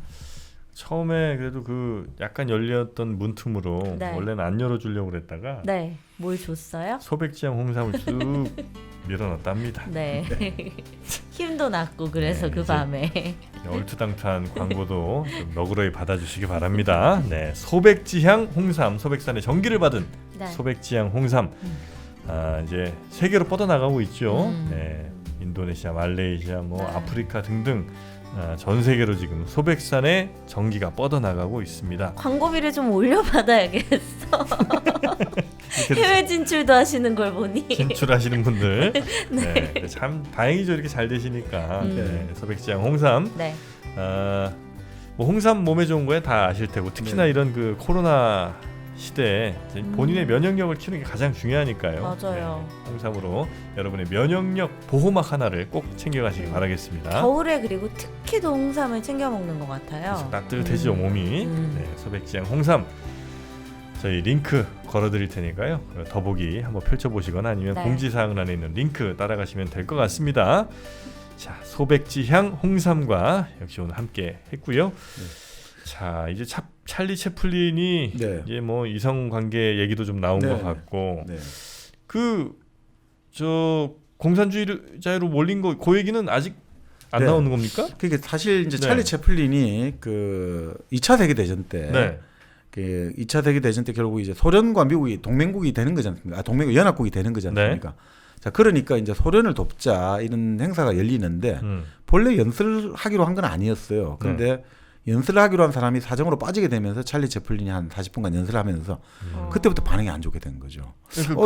Speaker 1: 처음에 그래도 그 약간 열렸던 문틈으로
Speaker 3: 네.
Speaker 1: 원래는 안 열어주려고 그랬다가
Speaker 3: 네. 뭘 줬어요?
Speaker 1: 소백지향 홍삼을 쭉 밀어넣었답니다.
Speaker 3: 네. 힘도 났고 그래서
Speaker 1: 네,
Speaker 3: 그
Speaker 1: 이제
Speaker 3: 밤에.
Speaker 1: 얼토당토한 광고도 좀 너그러이 받아주시기 바랍니다. 네, 소백지향 홍삼, 소백산의 전기를 받은
Speaker 3: 네.
Speaker 1: 소백지향 홍삼 이제 세계로 뻗어나가고 있죠.
Speaker 3: 음.
Speaker 1: 네, 인도네시아, 말레이시아, 뭐
Speaker 3: 네.
Speaker 1: 아프리카 등등 전 세계로 지금 소백산의 전기가 뻗어나가고 있습니다.
Speaker 3: 광고비를 좀 올려받아야겠어. 해외 진출도 하시는 걸 보니.
Speaker 1: 진출하시는 분들 네, 참 다행이죠. 이렇게 잘 되시니까. 네, 소백지향 홍삼.
Speaker 3: 네.
Speaker 1: 뭐 홍삼 몸에 좋은 거야 다 아실 테고 특히나
Speaker 2: 네.
Speaker 1: 이런 그 코로나 시대에 이제 본인의 면역력을 키우는 게 가장 중요하니까요.
Speaker 3: 맞아요.
Speaker 1: 네, 홍삼으로 여러분의 면역력 보호막 하나를 꼭 챙겨가시기 바라겠습니다.
Speaker 3: 겨울에 그리고 특히 더 홍삼을 챙겨 먹는 것 같아요.
Speaker 1: 따뜻해지죠 몸이. 네, 소백지향 홍삼 저희 링크 걸어드릴 테니까요. 더보기 한번 펼쳐보시거나 아니면
Speaker 3: 네.
Speaker 1: 공지사항란에 있는 링크 따라가시면 될 것 같습니다. 자, 소백지향 홍삼과 역시 오늘 함께 했고요. 자, 이제 찰리 채플린이
Speaker 2: 네.
Speaker 1: 이제 뭐 이성 관계 얘기도 좀 나온 것 같고
Speaker 2: 네.
Speaker 1: 저 공산주의자로 몰린 거 그 얘기는 아직 안
Speaker 2: 네.
Speaker 1: 나오는 겁니까?
Speaker 2: 그게 사실 이제
Speaker 1: 네.
Speaker 2: 찰리 채플린이 그 2차 세계 대전 때
Speaker 1: 네.
Speaker 2: 그 2차 세계 대전 때 결국 이제 소련과 미국이 동맹국이 되는 거지 않습니까? 동맹국 연합국이 되는 거지 않습니까? 자, 그러니까 이제 소련을 돕자 이런 행사가 열리는데 본래 연설을 하기로 한 건 아니었어요. 근데 연설을 하기로 한 사람이 사정으로 빠지게 되면서 찰리 채플린이 한 40분간 연설을 하면서 그때부터 반응이 안 좋게 된 거죠.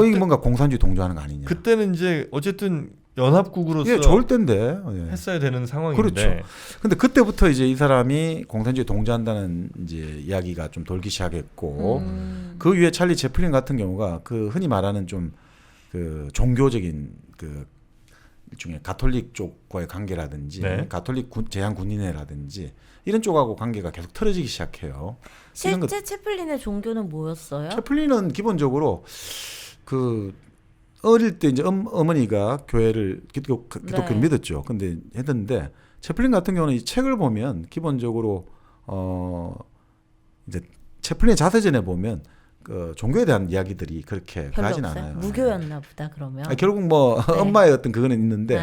Speaker 2: 이게 뭔가 공산주의 동조하는 거 아니냐.
Speaker 1: 그때는 이제 어쨌든 연합국으로서
Speaker 2: 예, 좋을 때인데
Speaker 1: 했어야 되는 상황인데.
Speaker 2: 그렇죠. 근데 그때부터 이제 이 사람이 공산주의 동조한다는 이제 이야기가 좀 돌기 시작했고 그 위에 찰리 채플린 같은 경우가 그 흔히 말하는 좀 그 종교적인 그 일종의 가톨릭 쪽과의 관계라든지 가톨릭 제한 군인회라든지 이런 쪽하고 관계가 계속 틀어지기 시작해요.
Speaker 3: 실제 채플린의 종교는 뭐였어요?
Speaker 2: 채플린은 기본적으로 그 어릴 때 이제 어머니가 교회를 기독교를 믿었죠. 근데 했는데 채플린 같은 경우는 이 책을 보면 기본적으로 이제 채플린 자서전에 보면 그 종교에 대한 이야기들이 그렇게 가진 않아요.
Speaker 3: 무교였나 보다 그러면.
Speaker 2: 결국 뭐 엄마의 어떤 그거는 있는데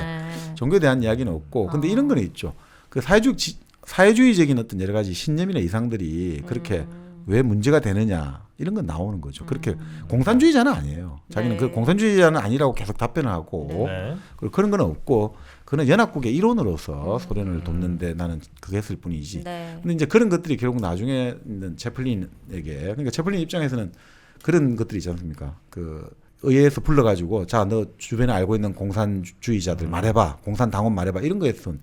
Speaker 2: 종교에 대한 이야기는 없고. 근데 이런 거는 있죠. 그 사회주의적인 어떤 여러 가지 신념이나 이상들이 그렇게 왜 문제가 되느냐 이런 건 나오는 거죠. 그렇게 공산주의자는 아니에요. 자기는 그 공산주의자는 아니라고 계속 답변을 하고 그리고 그런 건 없고 그는 연합국의 일원으로서 소련을 돕는데 나는 그게 했을 뿐이지. 근데 이제 그런 것들이 결국 나중에 있는 채플린에게 그러니까 채플린 입장에서는 그런 것들이 있지 않습니까? 그 의회에서 불러가지고 자 너 주변에 알고 있는 공산주의자들 말해봐, 공산당원 말해봐 이런 거에선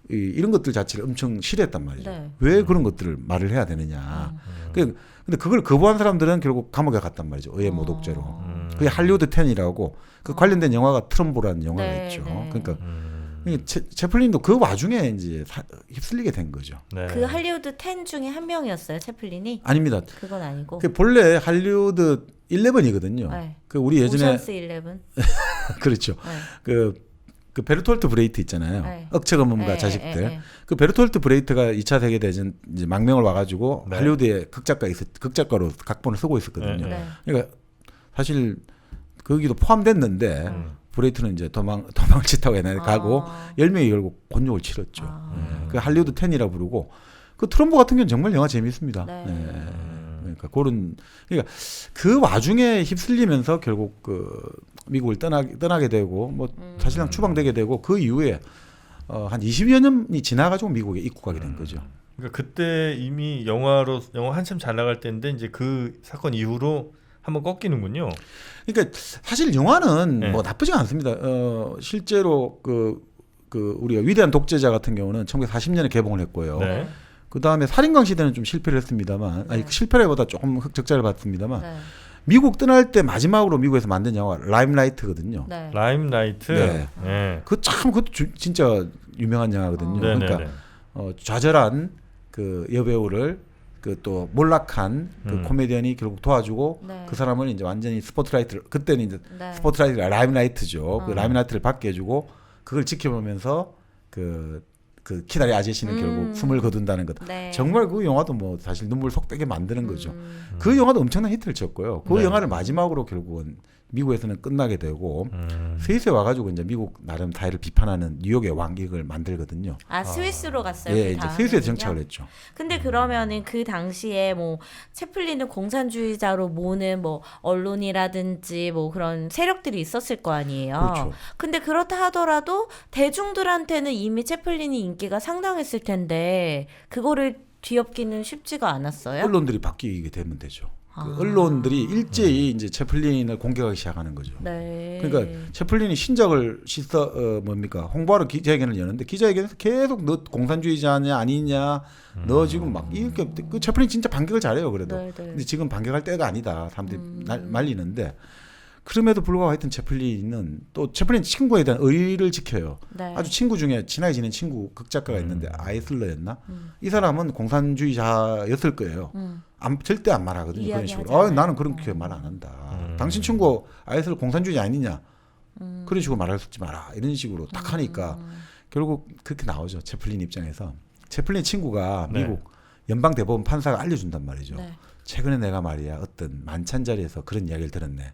Speaker 2: 이런 것들 자체를 엄청 싫어했단 말이죠. 왜 그런 것들을 말을 해야 되느냐. 근데 그걸 거부한 사람들은 결국 감옥에 갔단 말이죠. 의회 모독죄로. 그게 할리우드 10이라고 그 관련된 영화가 트럼보라는 영화가 있죠. 그러니까 채플린도 그 와중에 이제 휩쓸리게 된 거죠.
Speaker 3: 그 할리우드 10 중에 한 명이었어요, 채플린이?
Speaker 2: 아닙니다.
Speaker 3: 그건 아니고.
Speaker 2: 그 본래 할리우드 11이거든요. 그 우리 예전에
Speaker 3: 오션스 11.
Speaker 2: 그렇죠. 그 베르톨트 브레이트 있잖아요. 억척 없는가 자식들. 그 베르톨트 브레이트가 2차 세계 대전 이제 망명을 와가지고 할리우드에 극작가로 각본을 쓰고 있었거든요. 그러니까 사실 거기도 포함됐는데 브레이트는 이제 도망치다고 가고 10명이 결국 곤욕을 치렀죠. 그 할리우드 10이라 부르고 그 트럼보 같은 경우는 정말 영화 재미있습니다. 그러니까 그 와중에 휩쓸리면서 결국 그 미국을 떠나게 되고 뭐 사실상 추방되게 되고 그 이후에 한 20여 년이 지나가지고 미국에 입국하게 된 거죠.
Speaker 1: 그러니까 그때 이미 영화 한참 잘 나갈 때인데 이제 그 사건 이후로 한번 꺾이는군요.
Speaker 2: 그러니까 사실 영화는 뭐 나쁘지 않습니다. 실제로 그 우리가 위대한 독재자 같은 경우는 1940년에 개봉을 했고요. 그 다음에 살인광 시대는 좀 실패를 했습니다만, 아니 실패라기보다 조금 적자를 봤습니다만, 미국 떠날 때 마지막으로 미국에서 만든 영화 라임라이트거든요.
Speaker 1: 라임라이트.
Speaker 2: 그것도 진짜 유명한 영화거든요. 그러니까 좌절한 그 여배우를 그 또 몰락한 그 코미디언이 결국 도와주고 그 사람을 이제 완전히 스포트라이트를 그때는 이제 스포트라이트가 라임라이트죠. 그 라임라이트를 받게 해주고 그걸 지켜보면서 그 키다리 아저씨는 결국 숨을 거둔다는 것. 정말 그 영화도 뭐 사실 눈물 속되게 만드는 거죠. 그 영화도 엄청난 히트를 쳤고요. 그 영화를 마지막으로 결국은 미국에서는 끝나게 되고 스위스에 와가지고 이제 미국 나름 사회를 비판하는 뉴욕의 왕국을 만들거든요.
Speaker 3: 스위스로 갔어요.
Speaker 2: 예, 이제 스위스에 정착을 했죠.
Speaker 3: 근데 그러면은 그 당시에 뭐 채플린을 공산주의자로 모는 뭐 언론이라든지 뭐 그런 세력들이 있었을 거 아니에요.
Speaker 2: 그렇죠.
Speaker 3: 근데 그렇다 하더라도 대중들한테는 이미 채플린이 인기가 상당했을 텐데 그거를 뒤엎기는 쉽지가 않았어요.
Speaker 2: 언론들이 바뀌게 되면 되죠. 그 언론들이 일제히 이제 채플린을 공격하기 시작하는 거죠. 그러니까 채플린이 신작을 홍보하러 기자회견을 여는데 기자회견에서 계속 너 공산주의자냐 아니냐, 너 지금 막 이렇게 그 채플린 진짜 반격을 잘해요. 그래도 근데 지금 반격할 때가 아니다. 사람들이 말리는데 그럼에도 불구하고 하여튼 채플린 친구에 대한 의리를 지켜요. 아주 친구 중에 친하게 지낸 친구 극작가가 있는데 아이슬러였나? 이 사람은 공산주의자였을 거예요. 절대 안 말하거든요. 그런 식으로. 나는 그렇게 말 안 한다. 당신 친구 아이슬러 공산주의자 아니냐? 그런 식으로 말할 수 있지 마라. 이런 식으로 딱 하니까 결국 그렇게 나오죠. 채플린 입장에서. 채플린 친구가 미국 연방대법원 판사가 알려준단 말이죠. 최근에 내가 말이야 어떤 만찬 자리에서 그런 이야기를 들었네.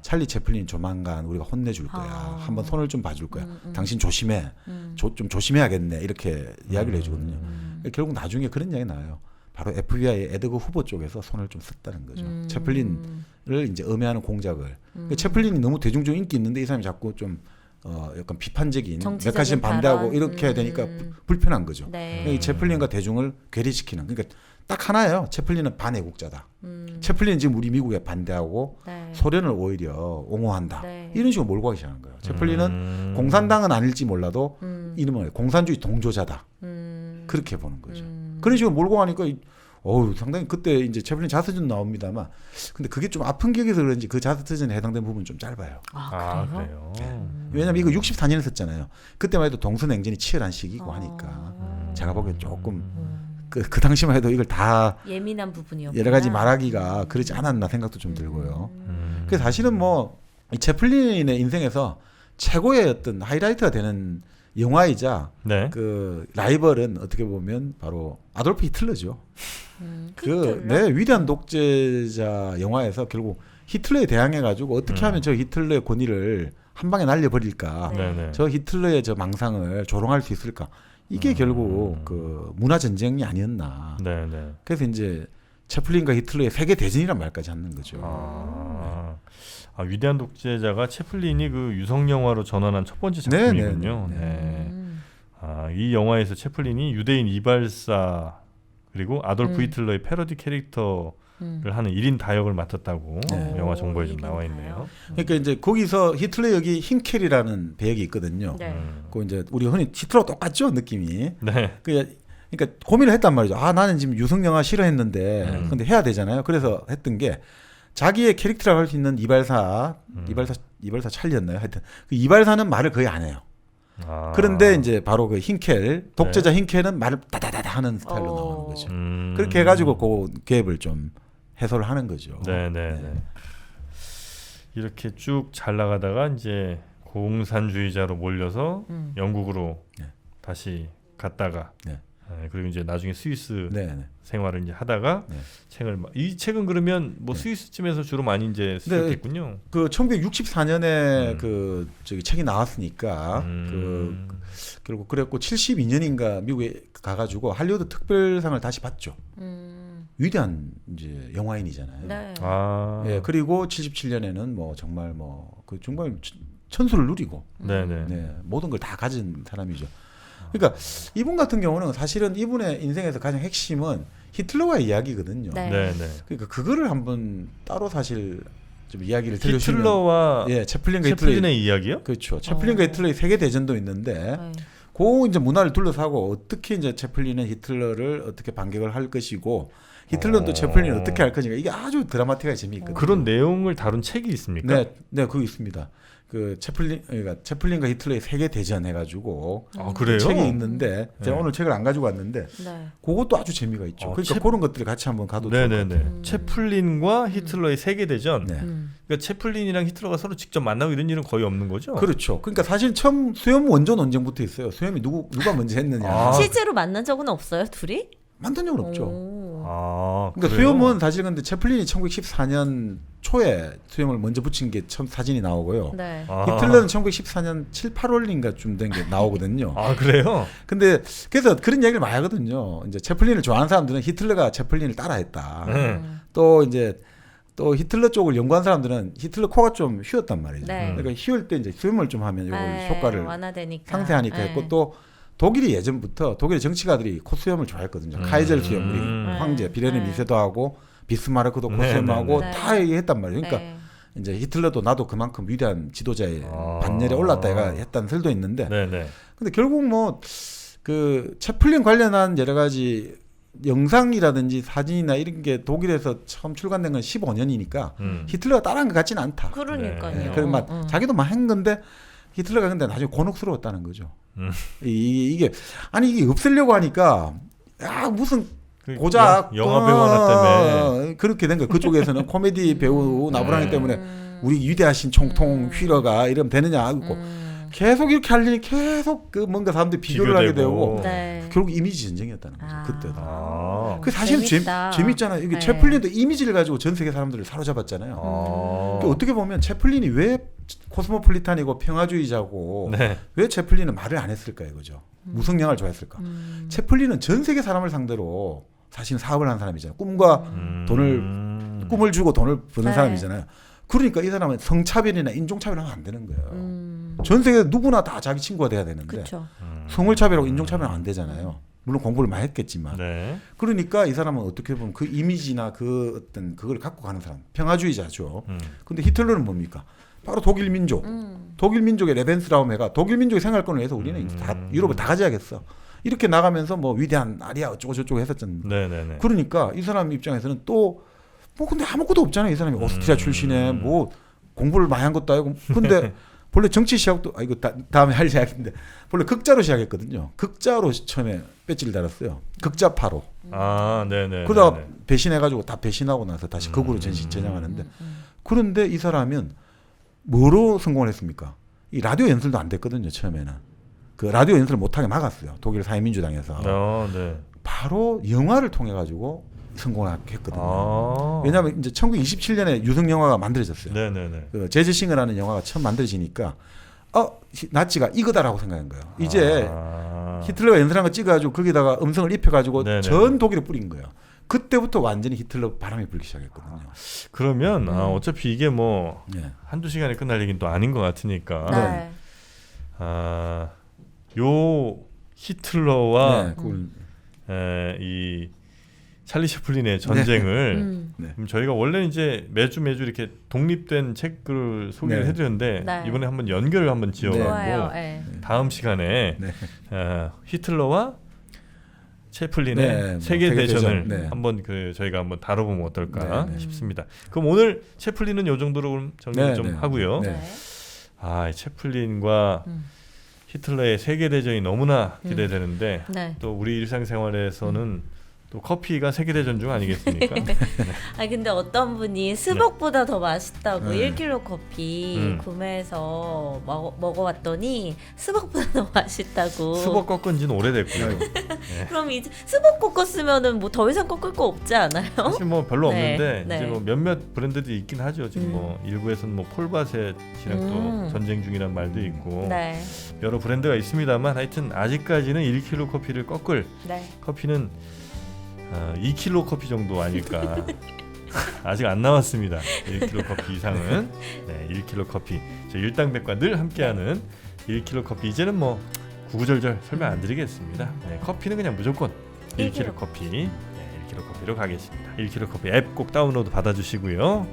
Speaker 2: 찰리 채플린 조만간 우리가 혼내줄 거야. 한번 손을 좀 봐줄 거야. 당신 조심해. 좀 조심해야겠네. 이렇게 이야기를 해주거든요. 결국 나중에 그런 이야기 나와요. 바로 FBI의 에드거 후보 쪽에서 손을 좀 썼다는 거죠. 채플린을 이제 음해하는 공작을. 채플린이 너무 대중적 인기 있는데 이 사람이 자꾸 좀 약간 비판적인 메카시즘 반대하고 이렇게 되니까 불편한 거죠.
Speaker 3: 네.
Speaker 2: 이 채플린과 대중을 괴리시키는. 그러니까 딱 하나예요. 채플린은 반애국자다. 채플린은 지금 우리 미국에 반대하고
Speaker 3: 네.
Speaker 2: 소련을 오히려 옹호한다.
Speaker 3: 네.
Speaker 2: 이런 식으로 몰고 가기 시작하는 거예요. 채플린은 공산당은 아닐지 몰라도 이름은 공산주의 동조자다. 그렇게 보는 거죠. 그런 식으로 몰고 가니까 상당히 그때 이제 채플린 자서전 나옵니다만 근데 그게 좀 아픈 기억에서 그런지 그 자서전에 해당된 부분은 좀 짧아요.
Speaker 3: 아, 그래요?
Speaker 2: 왜냐면 이거 64년에 썼잖아요. 그때만 해도 동서냉전이 치열한 시기고 하니까 제가 보기엔 조금 그 당시만 해도 이걸 다
Speaker 3: 예민한 부분이었구나.
Speaker 2: 여러 가지 말하기가 그러지 않았나 생각도 좀 들고요. 그래서 사실은 뭐 이 채플린의 인생에서 최고의 어떤 하이라이트가 되는 영화이자
Speaker 1: 네.
Speaker 2: 그 라이벌은 어떻게 보면 바로 아돌프 히틀러죠.
Speaker 3: 히틀러?
Speaker 2: 위대한 독재자 영화에서 결국 히틀러에 대항해 가지고 어떻게 하면 저 히틀러의 권위를 한 방에 날려버릴까?
Speaker 1: 네.
Speaker 2: 저 히틀러의 저 망상을 조롱할 수 있을까? 이게 결국 그 문화 전쟁이 아니었나.
Speaker 1: 네.
Speaker 2: 그래서 이제 채플린과 히틀러의 세계 대전이란 말까지 하는 거죠.
Speaker 1: 위대한 독재자가 채플린이 그 유성 영화로 전환한 첫 번째 작품이군요. 이 영화에서 채플린이 유대인 이발사 그리고 아돌프 히틀러의 패러디 캐릭터를 하는 1인 다역을 맡았다고 영화 정보에 좀 나와 있네요.
Speaker 2: 그러니까 이제 거기서 히틀러 역이 힌켈이라는 배역이 있거든요.
Speaker 3: 네.
Speaker 2: 그 이제 우리 흔히 히틀러 똑같죠 느낌이.
Speaker 1: 네.
Speaker 2: 그러니까 고민을 했단 말이죠. 나는 지금 유성 영화 싫어했는데 근데 해야 되잖아요. 그래서 했던 게 자기의 캐릭터라고 할 수 있는 이발사 찰리였나요? 하여튼 그 이발사는 말을 거의 안 해요. 그런데 이제 바로 그 힌켈 독재자 힌켈은 말을 따다다다 하는 스타일로 나오는 거죠. 그렇게 해가지고 그 갭을 좀 해소를 하는 거죠.
Speaker 1: 네. 이렇게 쭉 잘 나가다가 이제 공산주의자로 몰려서 영국으로 다시 갔다가 그리고 이제 나중에 스위스 생활을 이제 하다가 이 책은 그러면 뭐 스위스쯤에서 주로 많이 이제 쓰였겠군요.
Speaker 2: 그 1964년에 그 저기 책이 나왔으니까 결국 그랬고 72년인가 미국에 가가지고 할리우드 특별상을 다시 받죠. 위대한 이제 영화인이잖아요.
Speaker 3: 네.
Speaker 2: 그리고 77년에는 뭐 정말 그 정말 천수를 누리고 모든 걸 다 가진 사람이죠. 그러니까 이분 같은 경우는 사실은 이분의 인생에서 가장 핵심은 히틀러와의 이야기거든요. 그러니까 그거를 한번 따로 사실 좀 이야기를 들려주면
Speaker 1: 히틀러와
Speaker 2: 채플린의
Speaker 1: 이야기요?
Speaker 2: 그렇죠. 채플린과 히틀러의 세계 대전도 있는데 그 이제 문화를 둘러싸고 어떻게 이제 채플린은 히틀러를 어떻게 반격을 할 것이고 히틀러는 또 채플린을 어떻게 할 것인가 이게 아주 드라마틱하게 재미있거든요.
Speaker 1: 그런 내용을 다룬 책이 있습니까?
Speaker 2: 네, 그거 있습니다. 그 채플린과 히틀러의 세계 대전 해가지고
Speaker 1: 그래요?
Speaker 2: 책이 있는데 제가 오늘 책을 안 가지고 왔는데 그것도 아주 재미가 있죠. 그러니까 그런 것들을 같이 한번 가도 좋을 것 같아요.
Speaker 1: 채플린과 히틀러의 세계 대전. 그러니까 채플린이랑 히틀러가 서로 직접 만나고 이런 일은 거의 없는 거죠?
Speaker 2: 그렇죠. 그러니까 사실 처음 수염 원조 논쟁부터 있어요. 수염이 누가 먼저 했느냐.
Speaker 3: 실제로 만난 적은 없어요, 둘이?
Speaker 2: 만난 적은 없죠. 그러니까
Speaker 1: 그래요?
Speaker 2: 수염은 사실 근데 채플린이 1914년 초에 수염을 먼저 붙인 게 처음 사진이 나오고요. 히틀러는 1914년 7, 8월인가쯤 된 게 나오거든요.
Speaker 1: 그래요?
Speaker 2: 근데 그래서 그런 얘기를 많이 하거든요. 이제 채플린을 좋아하는 사람들은 히틀러가 채플린을 따라했다. 또 이제 또 히틀러 쪽을 연구한 사람들은 히틀러 코가 좀 휘었단 말이죠. 그러니까 휘을 때 이제 수염을 좀 하면 이거 효과를
Speaker 3: 완화되니까.
Speaker 2: 상쇄하니까 했고 또 독일이 예전부터 독일의 정치가들이 콧수염을 좋아했거든요. 카이젤 수염, 우리 황제 비레네 미세도하고 비스마르크도 콧수염하고 다 얘기했단 말이에요. 그러니까 이제 히틀러도 나도 그만큼 위대한 지도자의 반열에 올랐다 했다는 설도 있는데, 근데 결국 뭐 그 채플린 관련한 여러 가지 영상이라든지 사진이나 이런 게 독일에서 처음 출간된 건 15년이니까 히틀러가 따라한 것 같지는 않다.
Speaker 3: 그러니까요.
Speaker 2: 그리고 막 자기도 막 한 건데 히틀러가 근데 나중에 곤혹스러웠다는 거죠. 이게 없애려고 하니까 무슨 고작
Speaker 1: 영화 배우 하나 때문에
Speaker 2: 그렇게 된 거예요. 그쪽에서는 코미디 배우 나부랑이 때문에 우리 위대하신 총통 휘러가 이러면 되느냐 하고 계속 이렇게 하려니 계속 그 뭔가 사람들이 비교를 하게 되고 결국 이미지 전쟁이었다는 거죠. 그때도. 그 사실 재밌잖아요. 이게 채플린도 이미지를 가지고 전 세계 사람들을 사로잡았잖아요. 어떻게 보면 채플린이 왜 코스모폴리탄이고 평화주의자고 왜 채플린은 말을 안 했을까 이거죠. 무성영화를 좋아했을까. 채플린은 전 세계 사람을 상대로 사실은 사업을 하는 사람이잖아요. 꿈을 주고 돈을 버는
Speaker 3: 네.
Speaker 2: 사람이잖아요. 그러니까 이 사람은 성차별이나 인종차별하면 안 되는 거예요. 전 세계 누구나 다 자기 친구가 돼야 되는데
Speaker 3: 그렇죠.
Speaker 2: 성을 차별하고 인종차별은 안 되잖아요. 물론 공부를 많이 했겠지만.
Speaker 1: 네.
Speaker 2: 그러니까 이 사람은 어떻게 보면 그 이미지나 그 어떤 그걸 갖고 가는 사람, 평화주의자죠. 근데 히틀러는 뭡니까? 바로 독일 민족. 독일 민족의 레벤스라움해가 독일 민족의 생활권을 위해서 우리는 이제 다 유럽을 다 가져야겠어. 이렇게 나가면서 뭐 위대한 아리아 어쩌고 저쩌고 했었잖아요.
Speaker 1: 네네네.
Speaker 2: 그러니까 이 사람 입장에서는 또 뭐 근데 아무것도 없잖아요. 이 사람이 오스트리아 출신에 뭐 공부를 많이 한 것도 아니고 근데 본래 정치 시작도 이거 다음에 할 이야기인데 본래 극자로 시작했거든요. 극자로 처음에 배지를 달았어요. 극자파로.
Speaker 1: 아, 네네.
Speaker 2: 그러다가 배신해가지고 다 배신하고 나서 다시 극으로 전향하는데 그런데 이 사람은 뭐로 성공을 했습니까? 이 라디오 연설도 안 됐거든요. 처음에는 그 라디오 연설을 못하게 막았어요. 독일 사회민주당에서.
Speaker 1: 네.
Speaker 2: 바로 영화를 통해 가지고 성공을 했거든요.
Speaker 1: 아.
Speaker 2: 왜냐하면 이제 1927년에 유성 영화가 만들어졌어요.
Speaker 1: 네네네.
Speaker 2: 그 재즈싱어라는 영화가 처음 만들어지니까 나치가 이거다라고 생각한 거예요. 이제 히틀러가 연설한 거 찍어가지고 거기다가 음성을 입혀가지고
Speaker 1: 네네.
Speaker 2: 전 독일에 뿌린 거예요. 그때부터 완전히 히틀러 바람이 불기 시작했거든요.
Speaker 1: 그러면 어차피 이게 뭐
Speaker 2: 네.
Speaker 1: 한두 시간에 끝날 얘기는 또 아닌 것 같으니까
Speaker 3: 네.
Speaker 1: 요 히틀러와
Speaker 2: 네, 그걸
Speaker 1: 이 찰리 채플린의 전쟁을
Speaker 2: 네.
Speaker 1: 저희가 원래 이제 매주 이렇게 독립된 책을 소개를
Speaker 2: 네.
Speaker 1: 해드렸는데
Speaker 3: 네.
Speaker 1: 이번에 한번 연결을 한번 지어가고
Speaker 3: 좋아요. 네.
Speaker 1: 다음 시간에
Speaker 2: 네.
Speaker 1: 히틀러와 채플린의
Speaker 2: 네,
Speaker 1: 세계 대전을
Speaker 2: 네.
Speaker 1: 한번 저희가 한번 다뤄보면 어떨까
Speaker 2: 네, 네.
Speaker 1: 싶습니다. 그럼 오늘 채플린은 요 정도로 그럼 정리
Speaker 2: 네,
Speaker 1: 좀
Speaker 2: 네.
Speaker 1: 하고요.
Speaker 2: 네.
Speaker 1: 이 채플린과 히틀러의 세계 대전이 너무나 기대되는데
Speaker 3: 네.
Speaker 1: 또 우리 일상생활에서는 또 커피가 세계 대전 중 아니겠습니까?
Speaker 3: 근데 어떤 분이 스벅보다 더 맛있다고
Speaker 2: 네.
Speaker 3: 1kg 커피 구매해서 먹어봤더니 스벅보다 더 맛있다고.
Speaker 1: 수박 꺾은 지는 오래됐고요.
Speaker 3: 그럼 이제 스벅 꺾었으면은 뭐 더 이상 꺾을 거 없지 않아요?
Speaker 1: 사실 뭐 별로
Speaker 3: 네,
Speaker 1: 없는데
Speaker 3: 네.
Speaker 1: 이제 뭐 몇몇 브랜드들이 있긴 하죠. 지금 뭐 일부에서는 뭐 폴바셋이랑 또 전쟁 중이란 말도 있고
Speaker 3: 네.
Speaker 1: 여러 브랜드가 있습니다만 하여튼 아직까지는 1kg 커피를 꺾을
Speaker 3: 네.
Speaker 1: 커피는 2kg 커피 정도 아닐까. 아직 안 나왔습니다. 1kg 커피 이상은. 네, 1kg 커피. 저 일당백과 늘 함께하는 1kg 커피. 이제는 뭐 구구절절 설명 안 드리겠습니다. 네, 커피는 그냥 무조건 1kg 커피. 네, 1kg 커피로 가겠습니다. 1kg 커피 앱 꼭 다운로드 받아주시고요.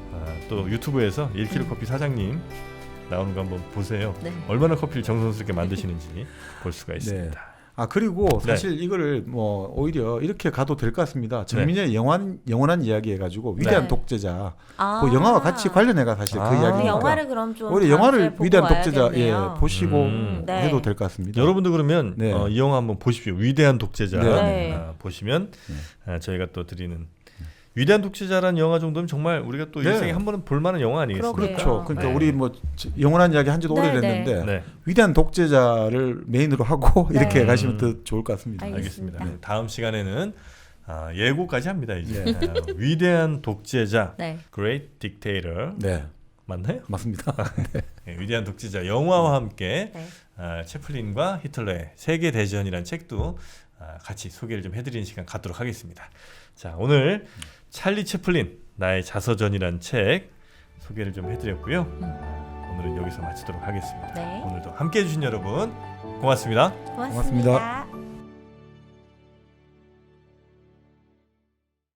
Speaker 1: 또 유튜브에서 1kg 커피 사장님 나오는 거 한번 보세요.
Speaker 3: 네.
Speaker 1: 얼마나 커피를 정성스럽게 만드시는지 볼 수가 있습니다.
Speaker 2: 그리고 사실 이거를 뭐 오히려 이렇게 가도 될 것 같습니다. 정민의 영원한 이야기 해가지고 위대한 독재자 그 영화와 같이 관련해가 사실 그 이야기니까
Speaker 3: 영화를 그럼 좀
Speaker 2: 오히려 영화를 위대한 독재자 보시고
Speaker 3: 네.
Speaker 2: 해도 될 것 같습니다.
Speaker 1: 여러분도 그러면
Speaker 2: 네.
Speaker 1: 이 영화 한번 보십시오. 위대한 독재자
Speaker 3: 네.
Speaker 1: 보시면 저희가 또 드리는 위대한 독재자라는 영화 정도면 정말 우리가 또 일생에 한 번은 볼 만한 영화 아니겠습니까?
Speaker 2: 그렇죠. 그러니까
Speaker 1: 네.
Speaker 2: 우리 뭐 영원한 이야기 한 지도
Speaker 3: 네,
Speaker 2: 오래됐는데
Speaker 1: 네.
Speaker 2: 위대한 독재자를 메인으로 하고
Speaker 3: 네.
Speaker 2: 이렇게 가시면 더 좋을 것 같습니다.
Speaker 1: 알겠습니다.
Speaker 3: 알겠습니다.
Speaker 1: 다음 시간에는 예고까지 합니다. 이제
Speaker 2: 네.
Speaker 1: 위대한 독재자,
Speaker 3: 네.
Speaker 1: Great Dictator
Speaker 2: 네,
Speaker 1: 맞나요?
Speaker 2: 맞습니다.
Speaker 1: 네, 위대한 독재자 영화와 함께
Speaker 3: 네.
Speaker 1: 채플린과 히틀러의 세계 대전이라는 책도 같이 소개를 좀 해드리는 시간 갖도록 하겠습니다. 자, 오늘 찰리 채플린 나의 자서전이란 책 소개를 좀 해드렸고요. 오늘은 여기서 마치도록 하겠습니다.
Speaker 3: 네.
Speaker 1: 오늘도 함께해 주신 여러분 고맙습니다.
Speaker 3: 고맙습니다.
Speaker 2: 고맙습니다.